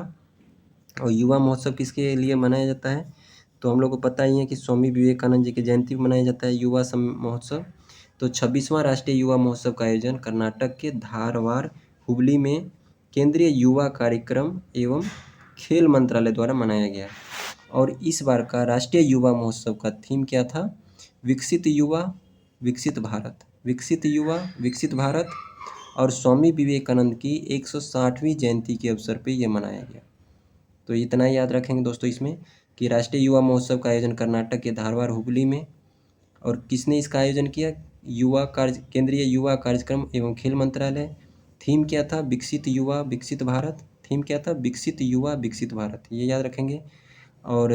और युवा महोत्सव किसके लिए मनाया जाता है, तो हम लोग को पता ही है कि स्वामी विवेकानंद जी की जयंती पर मनाया जाता है युवा महोत्सव। तो 26वां राष्ट्रीय युवा महोत्सव का आयोजन कर्नाटक के धारवाड़ हुबली में केंद्रीय युवा कार्यक्रम एवं खेल मंत्रालय द्वारा मनाया गया। और इस बार का राष्ट्रीय युवा महोत्सव का थीम क्या था, विकसित युवा विकसित भारत, विकसित युवा विकसित भारत। और स्वामी विवेकानंद की 160वीं जयंती के अवसर पर यह मनाया गया। तो इतना याद रखेंगे दोस्तों इसमें कि राष्ट्रीय युवा महोत्सव का आयोजन कर्नाटक के धारवाड़ हुबली में, और किसने इसका आयोजन किया, केंद्रीय युवा कार्यक्रम एवं खेल मंत्रालय। थीम क्या था, विकसित युवा विकसित भारत, थीम क्या था, विकसित युवा विकसित भारत, ये याद रखेंगे। और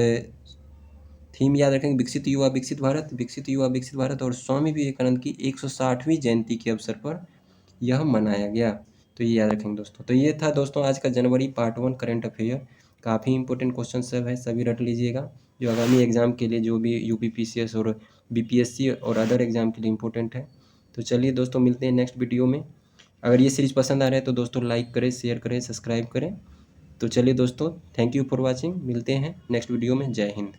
थीम याद रखेंगे, विकसित युवा विकसित भारत, विकसित युवा विकसित भारत। और स्वामी विवेकानंद की 160वीं जयंती के अवसर पर यह मनाया गया। तो ये याद रखेंगे दोस्तों। तो ये था दोस्तों आज का जनवरी पार्ट 1 करंट अफेयर। काफ़ी इंपॉर्टेंट क्वेश्चन सब है, सभी रट लीजिएगा, जो आगामी एग्जाम के लिए, जो भी UPPCS और BPSC और अदर एग्जाम के लिए इंपॉर्टेंट है। तो चलिए दोस्तों, मिलते हैं नेक्स्ट वीडियो में। अगर ये सीरीज़ पसंद आ रहा है तो दोस्तों लाइक करें, शेयर करें, सब्सक्राइब करें। तो चलिए दोस्तों, थैंक यू फॉर वॉचिंग, मिलते हैं नेक्स्ट वीडियो में। जय हिंद।